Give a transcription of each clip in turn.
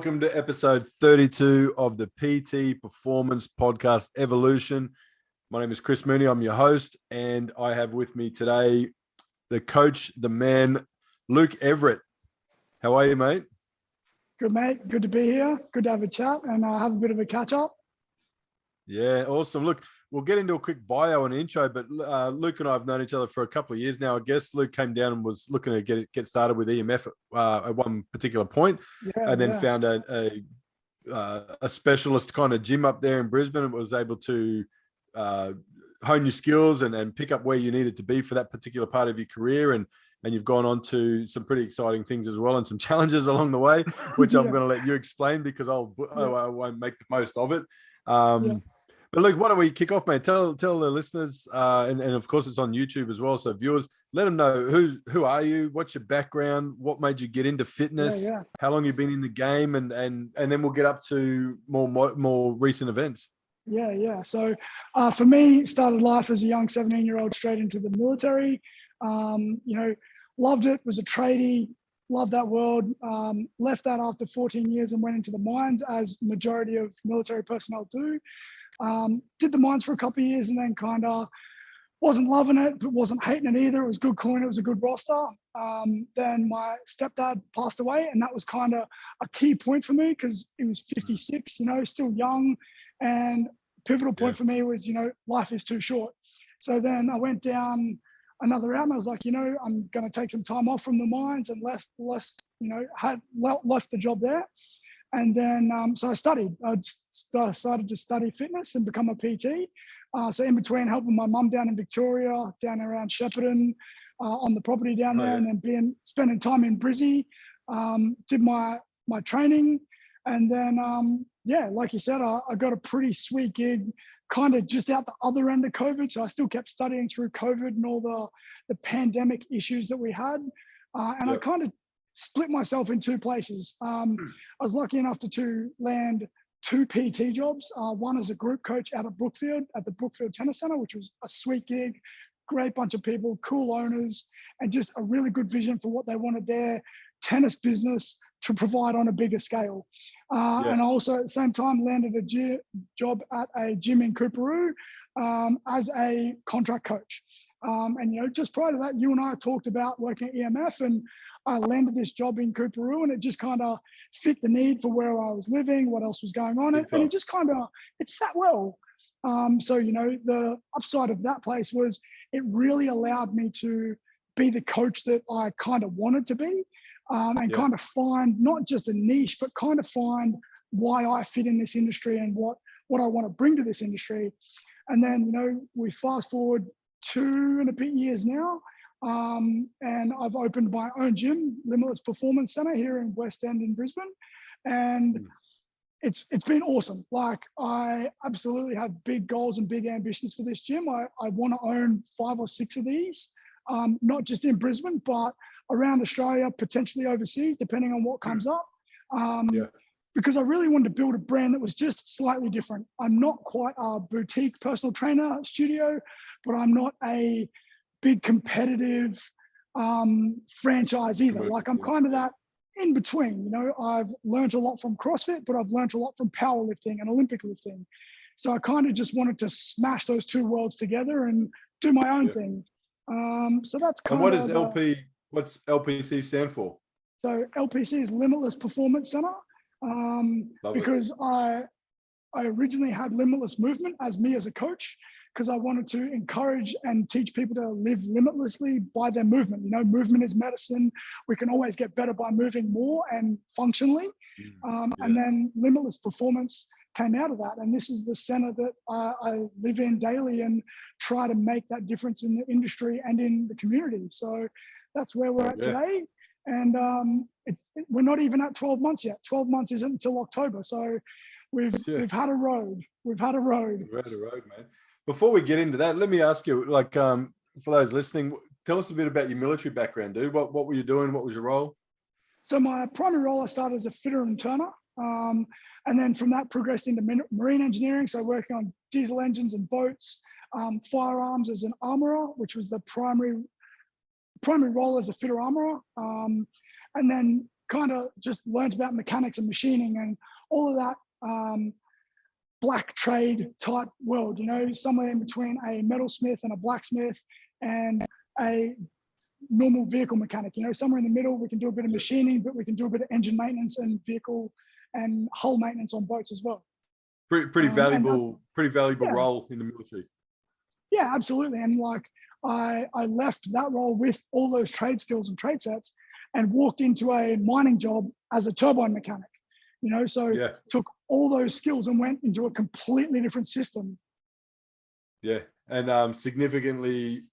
Welcome to episode 32 of the PT Performance Podcast Evolution. My name is Chris Mooney. I'm your host, and I have with me today the coach, the man, Luke Everett. How are you, mate? Good, mate. Good to be here. Good to have a chat and have a bit of a catch up. Yeah, awesome. Look, we'll get into a quick bio and intro, but Luke and I have known each other for a couple of years now. I guess Luke came down and was looking to get started with EMF at one particular point, and then found a specialist kind of gym up there in Brisbane and was able to hone your skills and pick up where you needed to be for that particular part of your career. And you've gone on to some pretty exciting things as well and some challenges along the way, which I'm going to let you explain because I won't make the most of it. But Luke, why don't we kick off, mate? Tell the listeners, and of course it's on YouTube as well. So viewers, let them know who are you, what's your background, what made you get into fitness, how long you've been in the game, and then we'll get up to more recent events. So for me, started life as a young 17-year-old straight into the military. Loved it, was a tradie, loved that world. Left that after 14 years and went into the mines, as majority of military personnel do. Did the mines for a couple of years and then kind of wasn't loving it, but wasn't hating it either. It was good coin, it was a good roster. Then my stepdad passed away, and that was kind of a key point for me because he was 56, still young. And pivotal point for me was, life is too short. So then I went down another route and I was like, I'm going to take some time off from the mines and left the job there. And then, so I studied. I decided to study fitness and become a PT. So in between helping my mum down in Victoria, down around Shepparton, on the property down there, and then spending time in Brizzy, did my training. And then, like you said, I got a pretty sweet gig, kind of just out the other end of COVID. So I still kept studying through COVID and all the pandemic issues that we had. I kind of split myself in two places. I was lucky enough to land two PT jobs. One as a group coach out of Brookfield at the Brookfield Tennis Centre, which was a sweet gig, great bunch of people, cool owners, and just a really good vision for what they wanted their tennis business to provide on a bigger scale. And also at the same time landed a job at a gym in Coorparoo as a contract coach. Just prior to that, you and I talked about working at EMF, and I landed this job in Coorparoo, and it just kind of fit the need for where I was living, what else was going on. And it just it sat well. The upside of that place was it really allowed me to be the coach that I kind of wanted to be, kind of find not just a niche, but kind of find why I fit in this industry and what I want to bring to this industry. And then, we fast forward 2.5 years now. And I've opened my own gym, Limitless Performance Centre, here in West End in Brisbane. And it's been awesome. Like, I absolutely have big goals and big ambitions for this gym. I want to own 5 or 6 of these, not just in Brisbane, but around Australia, potentially overseas, depending on what comes up. Because I really wanted to build a brand that was just slightly different. I'm not quite a boutique personal trainer studio, but I'm not a big competitive franchise either. Like, I'm kind of that in between. I've learned a lot from CrossFit, but I've learned a lot from powerlifting and Olympic lifting. So I kind of just wanted to smash those two worlds together and do my own thing. So that's kind of. And what's LPC stand for? So LPC is Limitless Performance Centre, because I originally had Limitless Movement as me as a coach, because I wanted to encourage and teach people to live limitlessly by their movement. Movement is medicine. We can always get better by moving more and functionally. And then Limitless Performance came out of that. And this is the center that I live in daily and try to make that difference in the industry and in the community. So that's where we're at today. And we're not even at 12 months yet. 12 months isn't until October. So we've had a road. We've had a road. We've had a road, man. Before we get into that, let me ask you, for those listening, tell us a bit about your military background, dude. What were you doing? What was your role? So my primary role, I started as a fitter and turner. And then from that progressed into marine engineering. So working on diesel engines and boats, firearms as an armorer, which was the primary role as a fitter armorer. And then kind of just learned about mechanics and machining and all of that black trade type world, you know, somewhere in between a metalsmith and a blacksmith and a normal vehicle mechanic, you know, somewhere in the middle. We can do a bit of machining, but we can do a bit of engine maintenance and vehicle and hull maintenance on boats as well. Pretty valuable yeah. role in the military. Yeah, absolutely. And like I left that role with all those trade skills and trade sets and walked into a mining job as a turbine mechanic, you know, so took all those skills and went into a completely different system. Yeah. And significantly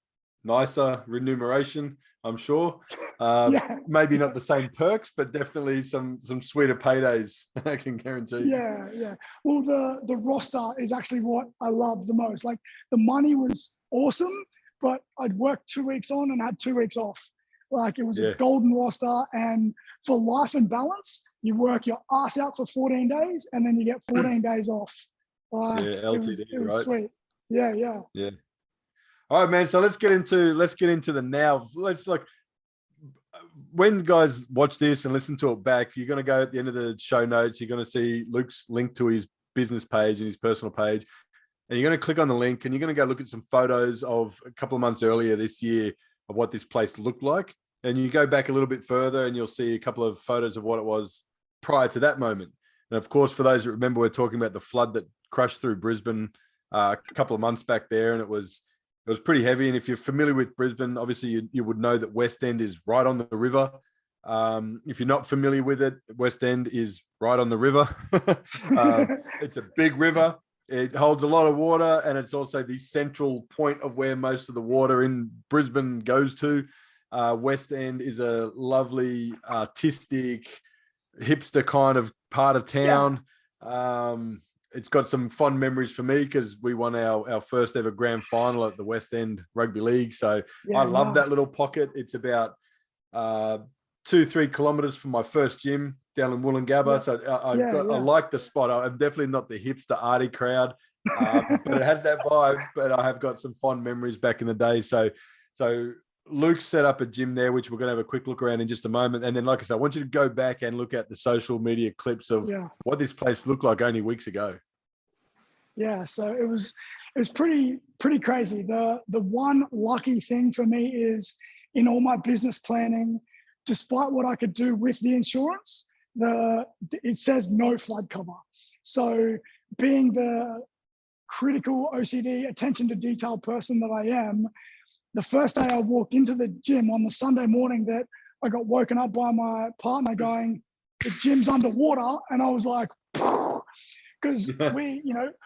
nicer remuneration, I'm sure. Maybe not the same perks, but definitely some sweeter paydays, I can guarantee. Yeah. Well, the roster is actually what I love the most. Like the money was awesome, but I'd worked 2 weeks on and had 2 weeks off. Like it was a golden roster, and for life and balance, you work your ass out for 14 days and then you get 14 days off. LTD, it was right? sweet. Yeah. All right, man. So let's get into the now. Let's like, when guys watch this and listen to it back, you're going to go at the end of the show notes. You're going to see Luke's link to his business page and his personal page, and you're going to click on the link and you're going to go look at some photos of a couple of months earlier this year of what this place looked like. And you go back a little bit further and you'll see a couple of photos of what it was prior to that moment. And of course, for those that remember, we're talking about the flood that crushed through Brisbane a couple of months back there, and it was pretty heavy. And if you're familiar with Brisbane, obviously you would know that West End is right on the river. If you're not familiar with it, West End is right on the river. It's a big river. It holds a lot of water, and it's also the central point of where most of the water in Brisbane goes to. West End is a lovely, artistic, hipster kind of part of town. It's got some fond memories for me because we won our first ever grand final at the West End Rugby League. So I love that little pocket. It's about 2-3 kilometers from my first gym down in Wollongabba. So I like the spot. I'm definitely not the hipster arty crowd, but it has that vibe. But I have got some fond memories back in the day. So Luke set up a gym there, which we're going to have a quick look around in just a moment. And then, like I said, I want you to go back and look at the social media clips of what this place looked like only weeks ago. Yeah, so it was pretty crazy. The one lucky thing for me is in all my business planning, despite what I could do with the insurance, it says no flood cover. So being the critical OCD attention to detail person that I am, the first day I walked into the gym on the Sunday morning that I got woken up by my partner going, the gym's underwater. And I was like, because we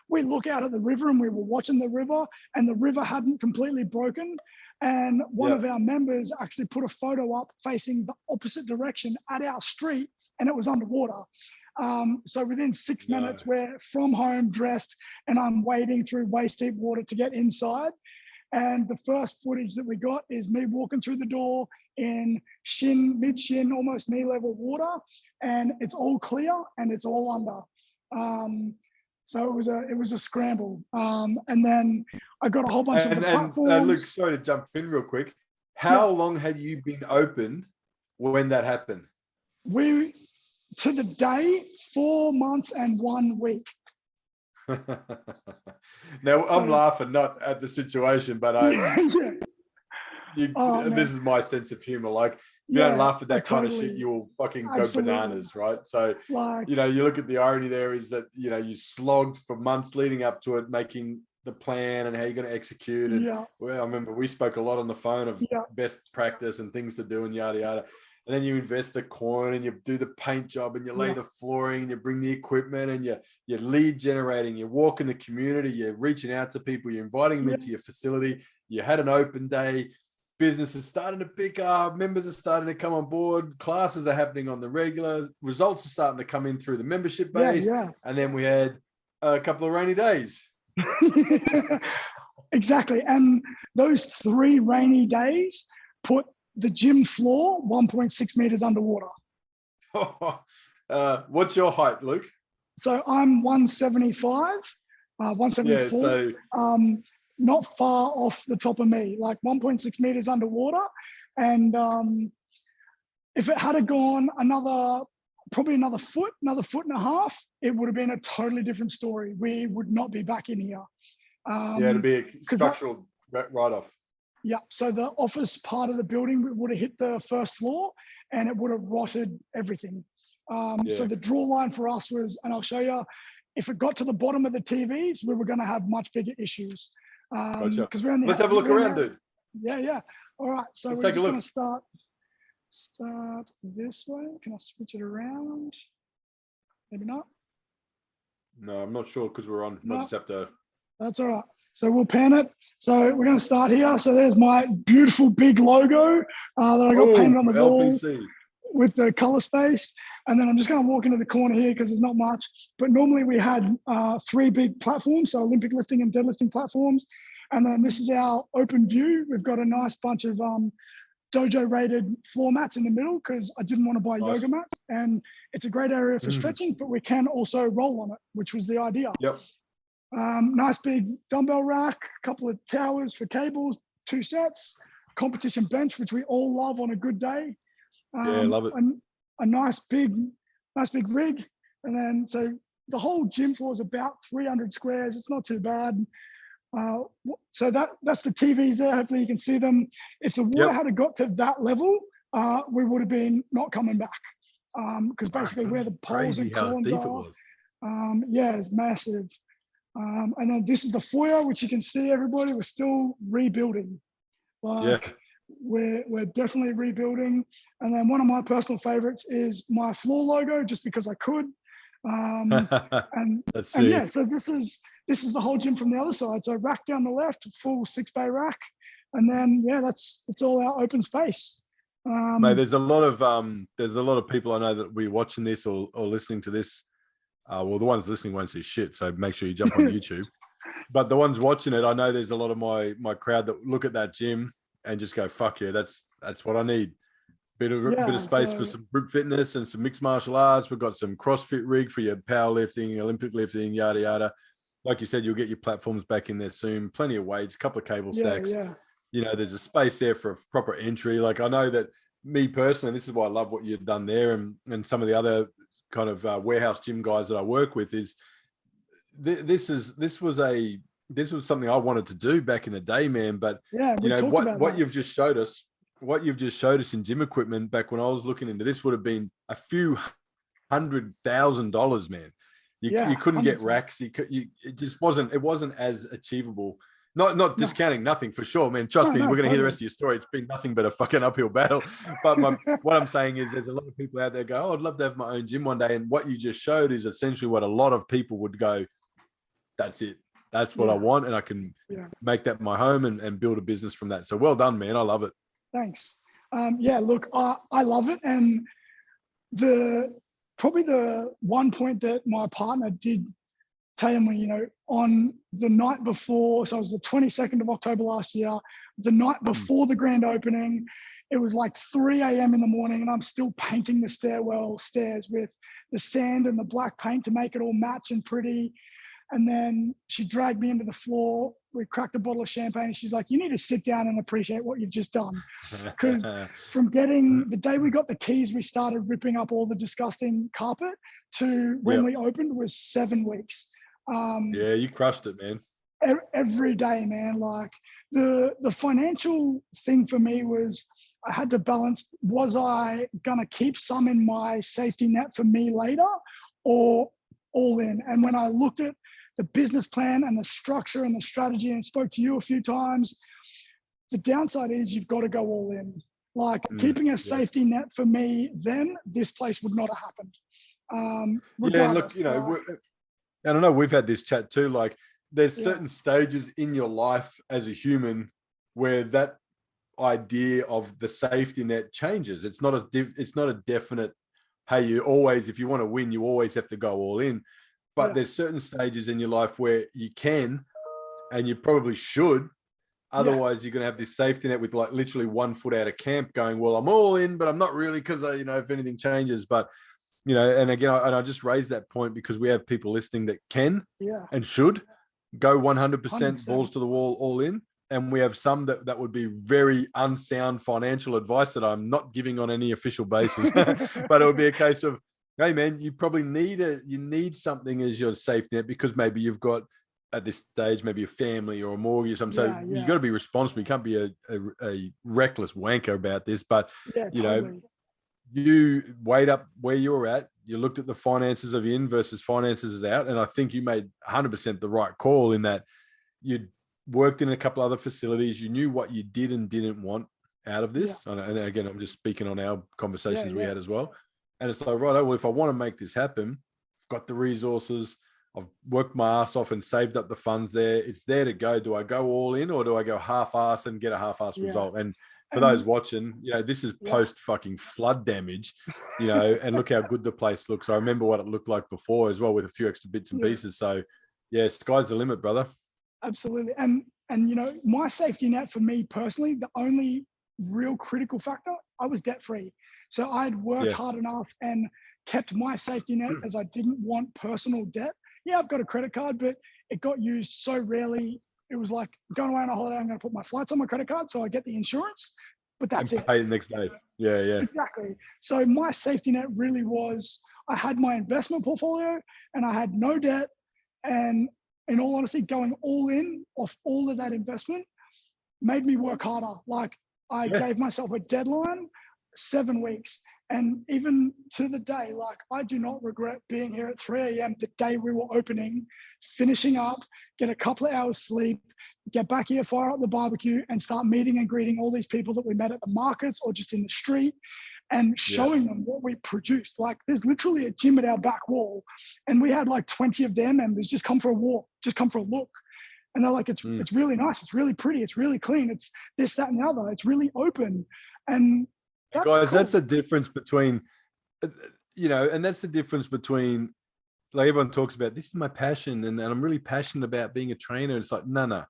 look out at the river and we were watching the river and the river hadn't completely broken. And one of our members actually put a photo up facing the opposite direction at our street and it was underwater. So within 6 minutes, we're from home dressed and I'm wading through waist deep water to get inside. And the first footage that we got is me walking through the door in mid-shin, almost knee-level water, and it's all clear and it's all under. So it was a scramble. And then I got a whole bunch of the platforms. And Luke, sorry to jump in real quick. How long had you been open when that happened? To the day, 4 months and 1 week. Now I'm laughing not at the situation, but this is my sense of humor. Like, if you don't laugh at that kind of shit, you will fucking go bananas, right? So, you look at the irony there is that, you slogged for months leading up to it, making the plan and how you're going to execute. And I remember we spoke a lot on the phone of best practice and things to do and yada, yada. And then you invest the coin and you do the paint job and you lay the flooring and you bring the equipment and you're lead generating, you walk in the community, you're reaching out to people, you're inviting them into your facility. You had an open day, business is starting to pick up, members are starting to come on board, classes are happening on the regular, results are starting to come in through the membership base. And then we had a couple of rainy days. Exactly. And those 3 rainy days put the gym floor 1.6 meters underwater. What's your height, Luke? So I'm 175, 174. Not far off the top of me, like 1.6 meters underwater. And if it had gone probably another foot and a half, it would have been a totally different story. We would not be back in here. It'd be a structural write-off. Yeah, so the office part of the building would have hit the first floor and it would have rotted everything. So the draw line for us was, and I'll show you, if it got to the bottom of the TVs, we were going to have much bigger issues. Gotcha. We're Let's have a look around, dude. Yeah. All right, so we're just going to start this way. Can I switch it around? Maybe not. No, I'm not sure because we're on. No. I just have to. That's all right. So we'll pan it. So we're going to start here. So there's my beautiful big logo that I got painted on the wall with the color space. And then I'm just going to walk into the corner here because there's not much. But normally we had 3 big platforms, so Olympic lifting and deadlifting platforms. And then this is our open view. We've got a nice bunch of dojo rated floor mats in the middle because I didn't want to buy yoga mats. And it's a great area for stretching, but we can also roll on it, which was the idea. Yep. Nice big dumbbell rack, a couple of towers for cables, 2 sets, competition bench, which we all love on a good day. Love it. A nice big rig. And then, so the whole gym floor is about 300 squares. It's not too bad. So that's the TVs there. Hopefully you can see them. If the water had got to that level, we would have been not coming back. Because basically where the poles and columns are, it's massive. And then this is the foyer, which you can see, everybody, we're still rebuilding. We're definitely rebuilding. And then one of my personal favorites is my floor logo, just because I could. So this is the whole gym from the other side. So rack down the left, full 6-bay rack. And then, it's all our open space. Mate, there's a lot of people I know that will be watching this or listening to this. Well, the ones listening won't see shit, so make sure you jump on YouTube. But the ones watching it, I know there's a lot of my crowd that look at that gym and just go, "Fuck yeah, that's what I need." Bit of space for some group fitness and some mixed martial arts. We've got some CrossFit rig for your powerlifting, Olympic lifting, yada yada. Like you said, you'll get your platforms back in there soon. Plenty of weights, a couple of cable stacks. You know, there's a space there for a proper entry. Like I know that me personally, this is why I love what you've done there, and some of the other kind of warehouse gym guys that I work with is this was something I wanted to do back in the day, man. But you know what you've just showed us in gym equipment back when I was looking into this would have been a few $100,000, man. You couldn't get racks. It wasn't as achievable. Not discounting nothing for sure, man. Trust me, we're going to hear the rest of your story. It's been nothing but a fucking uphill battle. But what I'm saying is there's a lot of people out there go, "Oh, I'd love to have my own gym one day." And what you just showed is essentially what a lot of people would go, "That's it. That's what I want. And I can make that my home and build a business from that." So well done, man. I love it. Thanks. Look, I love it. And probably the one point that my partner did tell me, you know, on the night before, so it was the 22nd of October last year, the night before the grand opening, it was like 3 a.m. in the morning and I'm still painting the stairs with the sand and the black paint to make it all match and pretty. And then she dragged me into the floor. We cracked a bottle of champagne. And she's like, "You need to sit down and appreciate what you've just done." Because from getting the day we got the keys, we started ripping up all the disgusting carpet to when we opened was 7 weeks. You crushed it, man. Every day, man. Like the financial thing for me was I had to balance, was I gonna keep some in my safety net for me later or all in? And when I looked at the business plan and the structure and the strategy and spoke to you a few times, the downside is you've got to go all in. Like keeping a safety net for me, then this place would not have happened. And look, you know, I don't know, we've had this chat too. Like there's certain stages in your life as a human where that idea of the safety net changes. It's not a definite, hey, you always, if you want to win, you always have to go all in. But there's certain stages in your life where you can, and you probably should. Otherwise, you're going to have this safety net with like literally 1 foot out of camp going, well, I'm all in, but I'm not really because, you know, if anything changes. But, you know, and again, I just raised that point because we have people listening that can and should go 100% balls to the wall, all in. and we have some that would be very unsound financial advice that I'm not giving on any official basis. But it would be a case of, hey man, you probably need something as your safety net, because maybe you've got at this stage maybe a family or a mortgage or something. So you got to be responsible. You can't be a reckless wanker about this. But you weighed up where you're at. You looked at the finances of in versus finances out, and I think you made 100% the right call in that you'd worked in a couple other facilities. You knew what you did and didn't want out of this. And again, I'm just speaking on our conversations we had as well. And it's like, right, well, if I want to make this happen, I've got the resources, I've worked my ass off and saved up the funds there. It's there to go. Do I go all in, or do I go half-ass and get a half-ass result? And for those watching, this is post fucking flood damage, and look how good the place looks. I remember what it looked like before as well, with a few extra bits and pieces. So sky's the limit, brother. Absolutely. And my safety net for me personally, the only real critical factor, I was debt free. So I'd worked hard enough and kept my safety net, as I didn't want personal debt. Yeah, I've got a credit card, but it got used so rarely. It was like going away on a holiday, I'm going to put my flights on my credit card, so I get the insurance, but that's it. Pay the next day. Yeah. Exactly. So my safety net really was, I had my investment portfolio and I had no debt. And in all honesty, going all in off all of that investment made me work harder. Like I gave myself a deadline, 7 weeks. And even to the day, like I do not regret being here at 3 a.m. the day we were opening, finishing up, get a couple of hours sleep, get back here, fire up the barbecue, and start meeting and greeting all these people that we met at the markets or just in the street, and showing them what we produced. Like there's literally a gym at our back wall, and we had like 20 of their members just come for a walk, just come for a look. And they're like, it's really nice, it's really pretty, it's really clean, it's this, that, and the other, it's really open. And that's guys, cool. that's the difference between, and that's the difference between, like everyone talks about, this is my passion and I'm really passionate about being a trainer. It's like, no.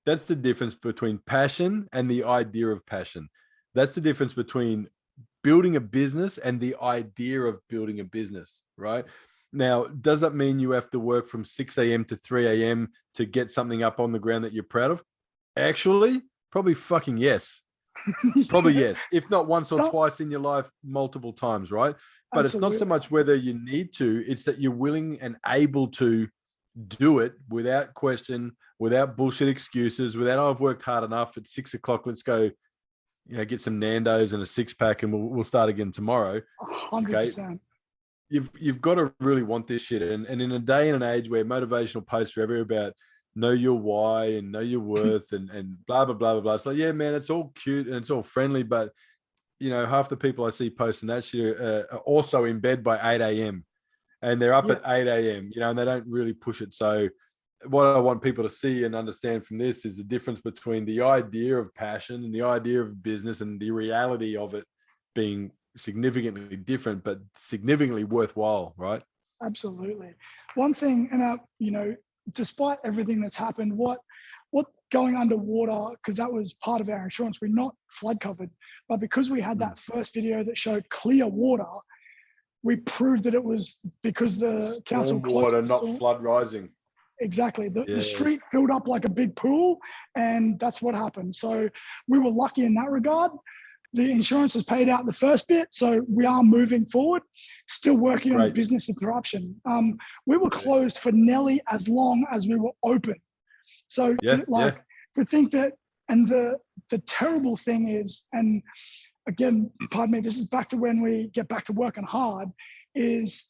That's the difference between passion and the idea of passion. That's the difference between building a business and the idea of building a business, right? Now, does that mean you have to work from 6 a.m. to 3 a.m. to get something up on the ground that you're proud of? Actually, probably fucking yes. Probably yes. If not once or twice in your life, multiple times, right? But It's not so much whether you need to, it's that you're willing and able to do it without question, without bullshit excuses, without, oh, I've worked hard enough, at 6 o'clock, let's go, get some Nando's and a 6-pack and we'll start again tomorrow. 100%. You've got to really want this shit. And in a day and an age where motivational posts are everywhere about know your why and know your worth and blah, blah, blah, blah, blah. It's like, yeah, man, it's all cute and it's all friendly, but half the people I see posting that shit are also in bed by 8 a.m. and they're up at 8 a.m., and they don't really push it. So what I want people to see and understand from this is the difference between the idea of passion and the idea of business and the reality of it being significantly different, but significantly worthwhile, right? Absolutely. One thing, and despite everything that's happened, what going underwater, because that was part of our insurance, we're not flood covered, but because we had that first video that showed clear water, we proved that it was because the council water, not flood rising. Exactly. The street filled up like a big pool, and that's what happened. So we were lucky in that regard. The insurance has paid out the first bit, so we are moving forward, still working on the business interruption. We were closed for nearly as long as we were open. So to think that, and the terrible thing is, and again, pardon me, this is back to when we get back to working hard, is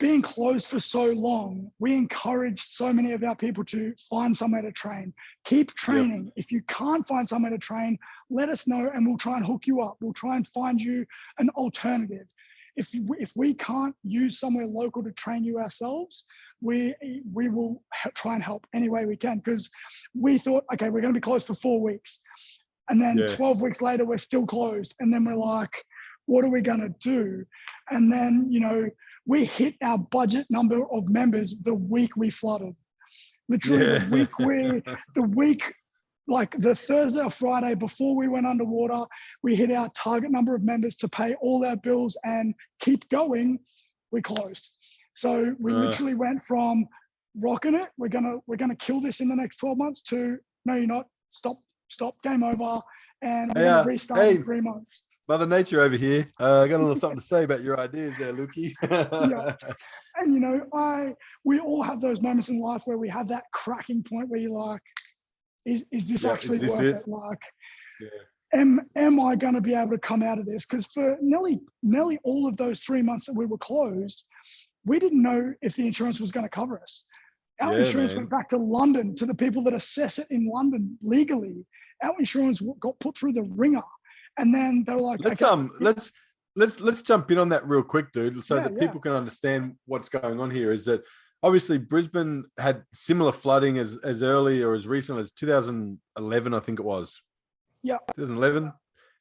being closed for so long, we encouraged so many of our people to find somewhere to train. Keep training. If you can't find somewhere to train, let us know and we'll try and hook you up. We'll try and find you an alternative. If we can't use somewhere local to train you ourselves, we will try and help any way we can, because we thought, okay, we're going to be closed for 4 weeks. And then 12 weeks later, we're still closed. And then we're like, what are we going to do? And then, we hit our budget number of members the week we flooded. Literally the week, like the Thursday or Friday before we went underwater, we hit our target number of members to pay all our bills and keep going. We closed. So we literally went from rocking it, we're gonna kill this in the next 12 months, to no, you're not. Stop stop, game over, and we're Hey, going to restart in hey, 3 months. Mother Nature over here. I got a little something to say about your ideas there, Lukey. Yeah. And, you know, we all have those moments in life where we have that cracking point where you're like, is this actually is this worth it? it? Like, Yeah. am I going to be able to come out of this? Because for nearly all of those 3 months that we were closed, we didn't know if the insurance was going to cover us. Our Yeah, insurance man. went back to London, to the people that assess it in London legally. Our insurance got put through the ringer, and then they were like, Let's okay, let's jump in on that real quick, dude, so that people can understand what's going on here. Is that obviously Brisbane had similar flooding as early or as recent as 2011, I think it was. Yeah. 2011,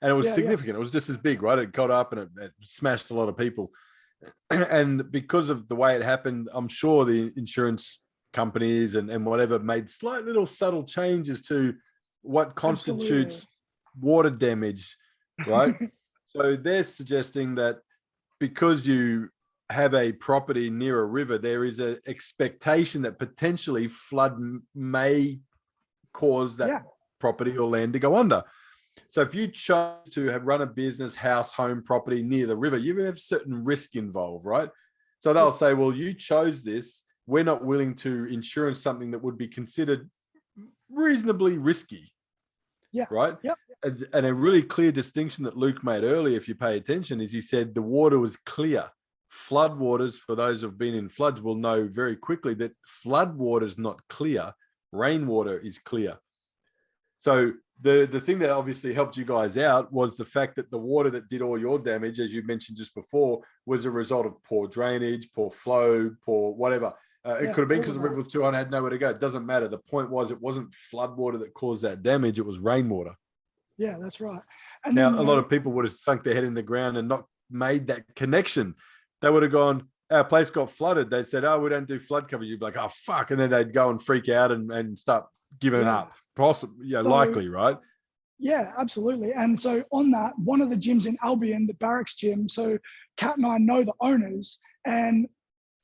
and it was Yeah, significant. It was just as big, right? It got up and it smashed a lot of people. And because of the way it happened, I'm sure the insurance companies and whatever made slight little subtle changes to what constitutes water damage, right? So they're suggesting that because you have a property near a river, there is an expectation that potentially flood may cause that property or land to go under. So if you chose to have run a business, house, home, property near the river, you have certain risk involved, right? So they'll say, well, you chose this. We're not willing to insure something that would be considered reasonably risky. Yeah. Right. Yep. And a really clear distinction that Luke made earlier, if you pay attention, is he said the water was clear. Flood waters, for those who've been in floods, will know very quickly that flood water is not clear. Rainwater is clear. So the thing that obviously helped you guys out was the fact that the water that did all your damage, as you mentioned just before, was a result of poor drainage, poor flow, poor whatever. It could have been because the river was too high and had nowhere to go. It doesn't matter. The point was it wasn't flood water that caused that damage. It was rainwater. Yeah, that's right. And now, then, a lot of people would have sunk their head in the ground and not made that connection. They would have gone, our place got flooded. They said, oh, we don't do flood coverage. You'd be like, oh, fuck. And then they'd go and freak out and start giving up. Possibly, likely, right? Yeah, absolutely. And so on that, one of the gyms in Albion, the Barracks gym, so Kat and I know the owners, and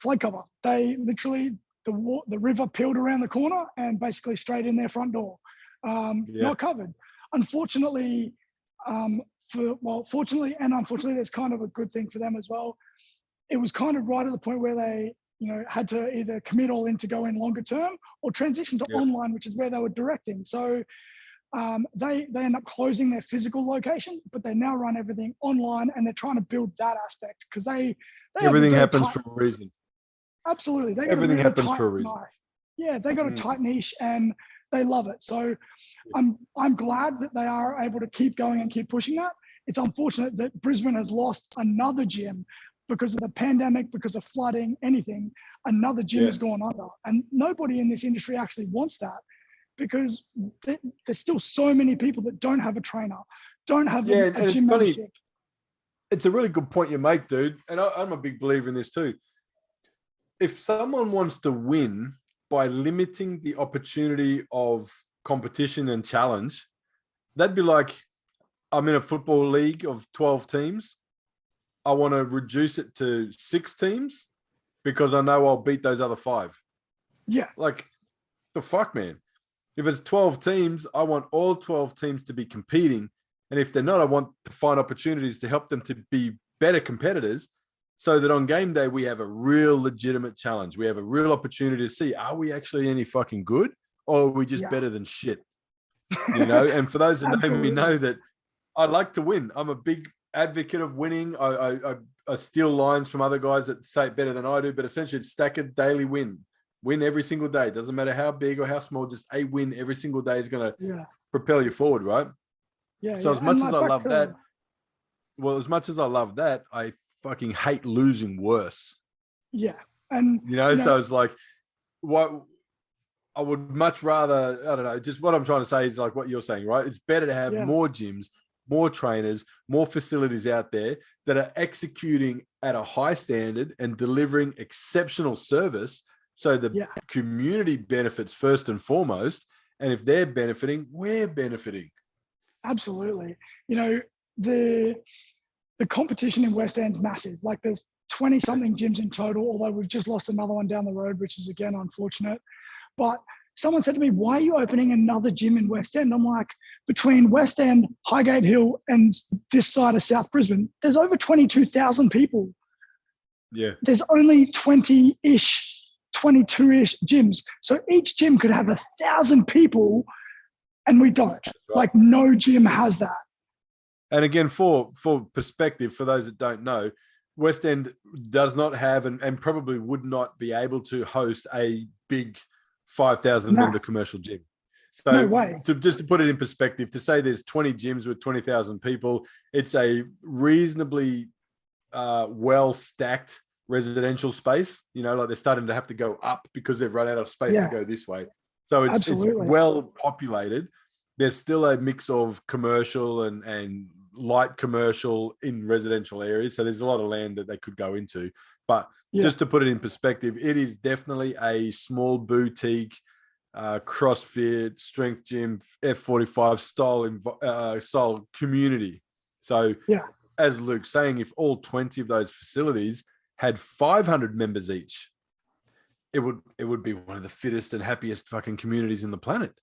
flood cover. They literally, the river peeled around the corner and basically straight in their front door. Not covered. Unfortunately, fortunately and unfortunately, that's kind of a good thing for them as well. It was kind of right at the point where they, had to either commit all in to go in longer term or transition to online, which is where they were directing. So they end up closing their physical location, but they now run everything online, and they're trying to build that aspect because they everything happens for a reason. Absolutely, they got everything really happens tight for a reason. knife. Yeah, they got a tight niche and they love it. So I'm glad that they are able to keep going and keep pushing that. It's unfortunate that Brisbane has lost another gym because of the pandemic, because of flooding, anything. Another gym has gone under, and nobody in this industry actually wants that, because there's still so many people that don't have a trainer, don't have a gym membership. It's a really good point you make, dude. And I'm a big believer in this too. If someone wants to win by limiting the opportunity of competition and challenge, that'd be like, I'm in a football league of 12 teams. I want to reduce it to 6 teams because I know I'll beat those other 5. Yeah. Like, the fuck, man. If it's 12 teams, I want all 12 teams to be competing. And if they're not, I want to find opportunities to help them to be better competitors so that on game day, we have a real legitimate challenge. We have a real opportunity to see, are we actually any fucking good, or are we just better than shit? And for those who know me know that I like to win. I'm a big advocate of winning. I steal lines from other guys that say it better than I do, but essentially it's stack it daily win. Win every single day. Doesn't matter how big or how small, just a win every single day is going to propel you forward, right? Yeah. So as much as I love that, as much as I love that, I fucking hate losing worse. Yeah. And so it's like, what I would much rather, I don't know, just what I'm trying to say is like what you're saying, right? It's better to have more gyms, more trainers, more facilities out there that are executing at a high standard and delivering exceptional service. So the community benefits first and foremost. And if they're benefiting, we're benefiting. Absolutely. The competition in West End's massive. Like, there's 20 something gyms in total, although we've just lost another one down the road, which is again unfortunate. But someone said to me, why are you opening another gym in West End? I'm like, between West End, Highgate Hill, and this side of South Brisbane, there's over 22,000 people. Yeah. There's only 22-ish gyms. So each gym could have 1,000 people, and we don't. Right. Like, no gym has that. And again, for perspective, for those that don't know, West End does not have and probably would not be able to host a big 5,000 member commercial gym. So no way. Just to put it in perspective, to say there's 20 gyms with 20,000 people, it's a reasonably well-stacked residential space. You know, like they're starting to have to go up because they've run out of space to go this way. So it's well populated. There's still a mix of commercial and light commercial in residential areas. So there's a lot of land that they could go into. But just to put it in perspective, it is definitely a small boutique, CrossFit, strength gym, F45 style community. So as Luke's saying, if all 20 of those facilities had 500 members each, it would be one of the fittest and happiest fucking communities in the planet.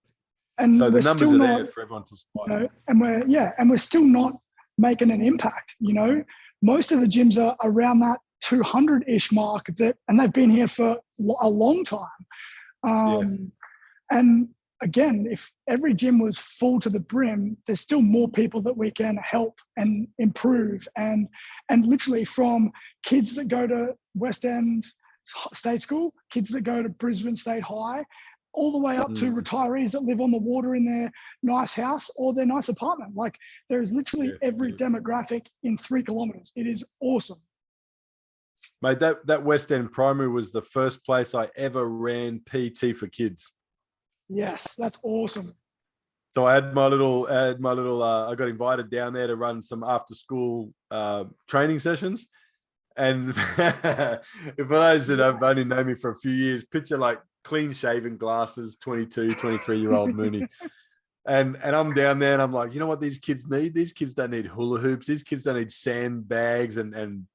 And so the numbers are there for everyone to spot. You know, and we're still not making an impact. You know, most of the gyms are around that 200-ish mark, and they've been here for a long time. And again, if every gym was full to the brim, there's still more people that we can help and improve. And literally, from kids that go to West End State School, kids that go to Brisbane State High, all the way up to retirees that live on the water in their nice house or their nice apartment. Like, there is literally every demographic in 3 kilometers. It is awesome. Mate, that West End Primary was the first place I ever ran PT for kids. Yes, that's awesome. So I got invited down there to run some after school training sessions. And for those that have only known me for a few years, picture like clean shaven glasses, 22, 23-year-old Mooney. And I'm down there and I'm like, you know what these kids need? These kids don't need hula hoops. These kids don't need sandbags and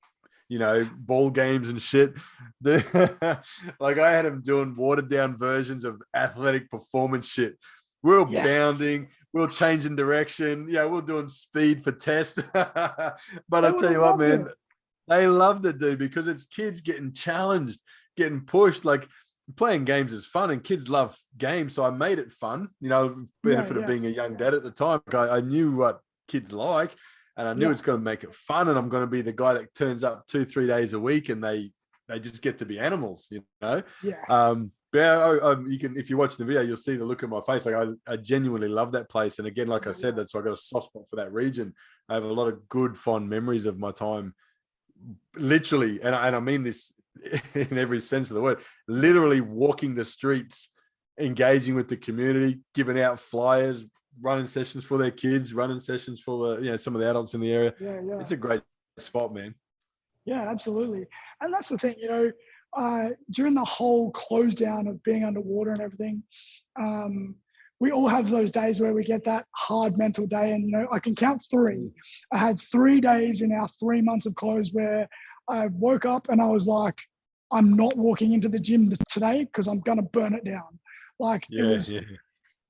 you know, ball games and shit. Like, I had them doing watered down versions of athletic performance shit. We were bounding, we were changing direction. Yeah, we were doing speed for test. But I tell you what, man, they loved it, dude, because it's kids getting challenged, getting pushed. Like, playing games is fun and kids love games. So I made it fun, you know, benefit of being a young dad at the time. I knew what kids like. And I knew it's going to make it fun, and I'm going to be the guy that turns up 2-3 days a week, and they just get to be animals, you know. Yes. You can, if you watch the video, you'll see the look on my face. Like, I genuinely love that place, and again, like I said, that's why I got a soft spot for that region. I have a lot of good, fond memories of my time, literally, and I mean this in every sense of the word. Literally walking the streets, engaging with the community, giving out flyers, running sessions for their kids, running sessions for the, you know, some of the adults in the area. It's a great spot, man. Yeah, absolutely. And that's the thing, you know, during the whole close down of being underwater and everything, we all have those days where we get that hard mental day. And, you know, I can count 3. I had 3 days in our 3 months of close where I woke up and I was like, I'm not walking into the gym today because I'm going to burn it down. Like,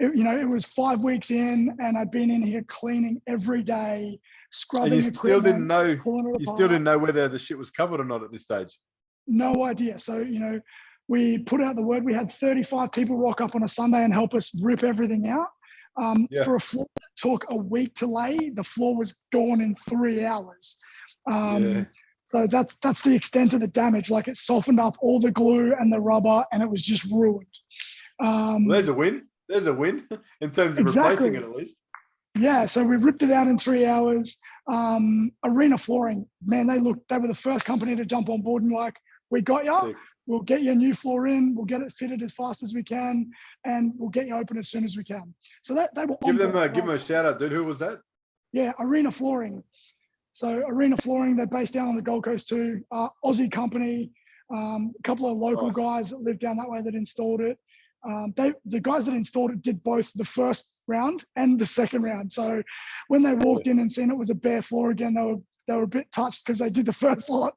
it was 5 weeks in, and I'd been in here cleaning every day, scrubbing. And you still didn't know whether the shit was covered or not at this stage. No idea. So, you know, we put out the word. We had 35 people rock up on a Sunday and help us rip everything out. For a floor that took a week to lay, the floor was gone in 3 hours. So that's the extent of the damage. Like, it softened up all the glue and the rubber, and it was just ruined. Well, there's a win. There's a win in terms of replacing it, at least. Yeah, so we ripped it out in 3 hours. Arena Flooring, man, they were the first company to jump on board and like, we got you. We'll get you a new floor in. We'll get it fitted as fast as we can, and we'll get you open as soon as we can. So that they will give them a shout out, dude. Who was that? Yeah, Arena Flooring. So Arena Flooring, they're based down on the Gold Coast too. Aussie company. A couple of local guys that live down that way that installed it. The guys that installed it did both the first round and the second round. So when they walked in and seen it was a bare floor again, they were a bit touched because they did the first lot.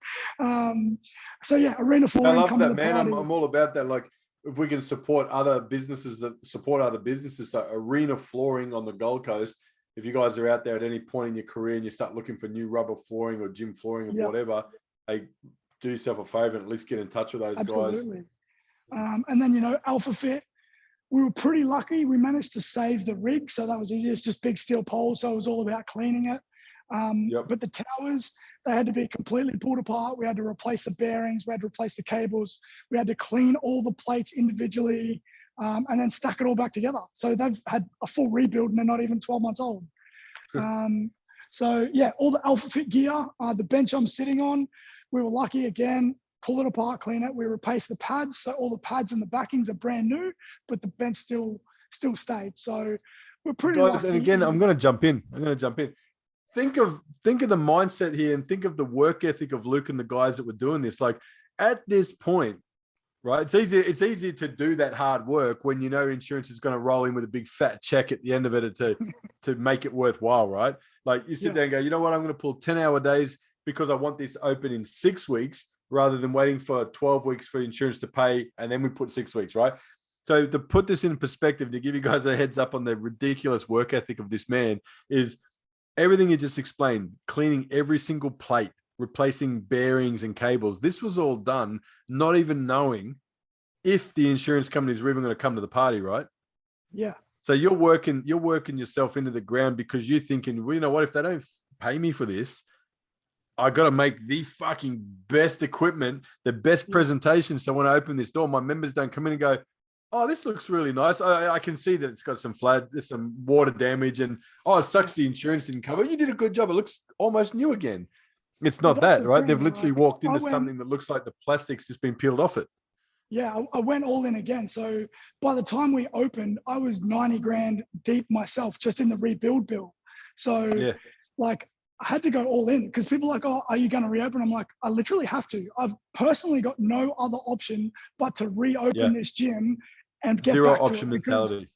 So yeah, Arena Flooring. I love that, man. I'm all about that. Like, if we can support other businesses that support other businesses, so arena flooring on the Gold Coast, if you guys are out there at any point in your career and you start looking for new rubber flooring or gym flooring or whatever, hey, do yourself a favor and at least get in touch with those guys. And then, you know, Alpha Fit, we were pretty lucky. We managed to save the rig, so that was easy. It's just big steel poles, so it was all about cleaning it. But the towers, they had to be completely pulled apart. We had to replace the bearings. We had to replace the cables. We had to clean all the plates individually, and then stack it all back together. So they've had a full rebuild and they're not even 12 months old. So yeah, all the Alpha Fit gear, the bench I'm sitting on, we were lucky again, pull it apart, clean it. We replaced the pads. So all the pads and the backings are brand new, but the bench still stayed. So we're pretty lucky. And again, I'm going to jump in. Think of the mindset here and think of the work ethic of Luke and the guys that were doing this. Like at this point, right? It's easier to do that hard work when you know insurance is going to roll in with a big fat check at the end of it to make it worthwhile, right? Like you sit there and go, you know what? I'm going to pull 10-hour days because I want this open in 6 weeks rather than waiting for 12 weeks for insurance to pay. And then we put 6 weeks, right? So to put this in perspective, to give you guys a heads up on the ridiculous work ethic of this man is everything you just explained, cleaning every single plate, replacing bearings and cables. This was all done, not even knowing if the insurance company is even going to come to the party, right? Yeah. So you're working yourself into the ground because you're thinking, well, you know what, if they don't pay me for this, I got to make the fucking best equipment, the best presentation. So when I open this door, my members don't come in and go, oh, this looks really nice. I can see that it's got some some water damage, and oh, it sucks the insurance didn't cover. You did a good job. It looks almost new again. It's not that, right? They've literally walked into something that looks like the plastic's just been peeled off it. Yeah, I went all in again. So by the time we opened, I was 90 grand deep myself just in the rebuild bill. So like I had to go all in because people are like, oh, are you going to reopen? I'm like, I literally have to. I've personally got no other option but to reopen this gym and get zero back to option it. mentality.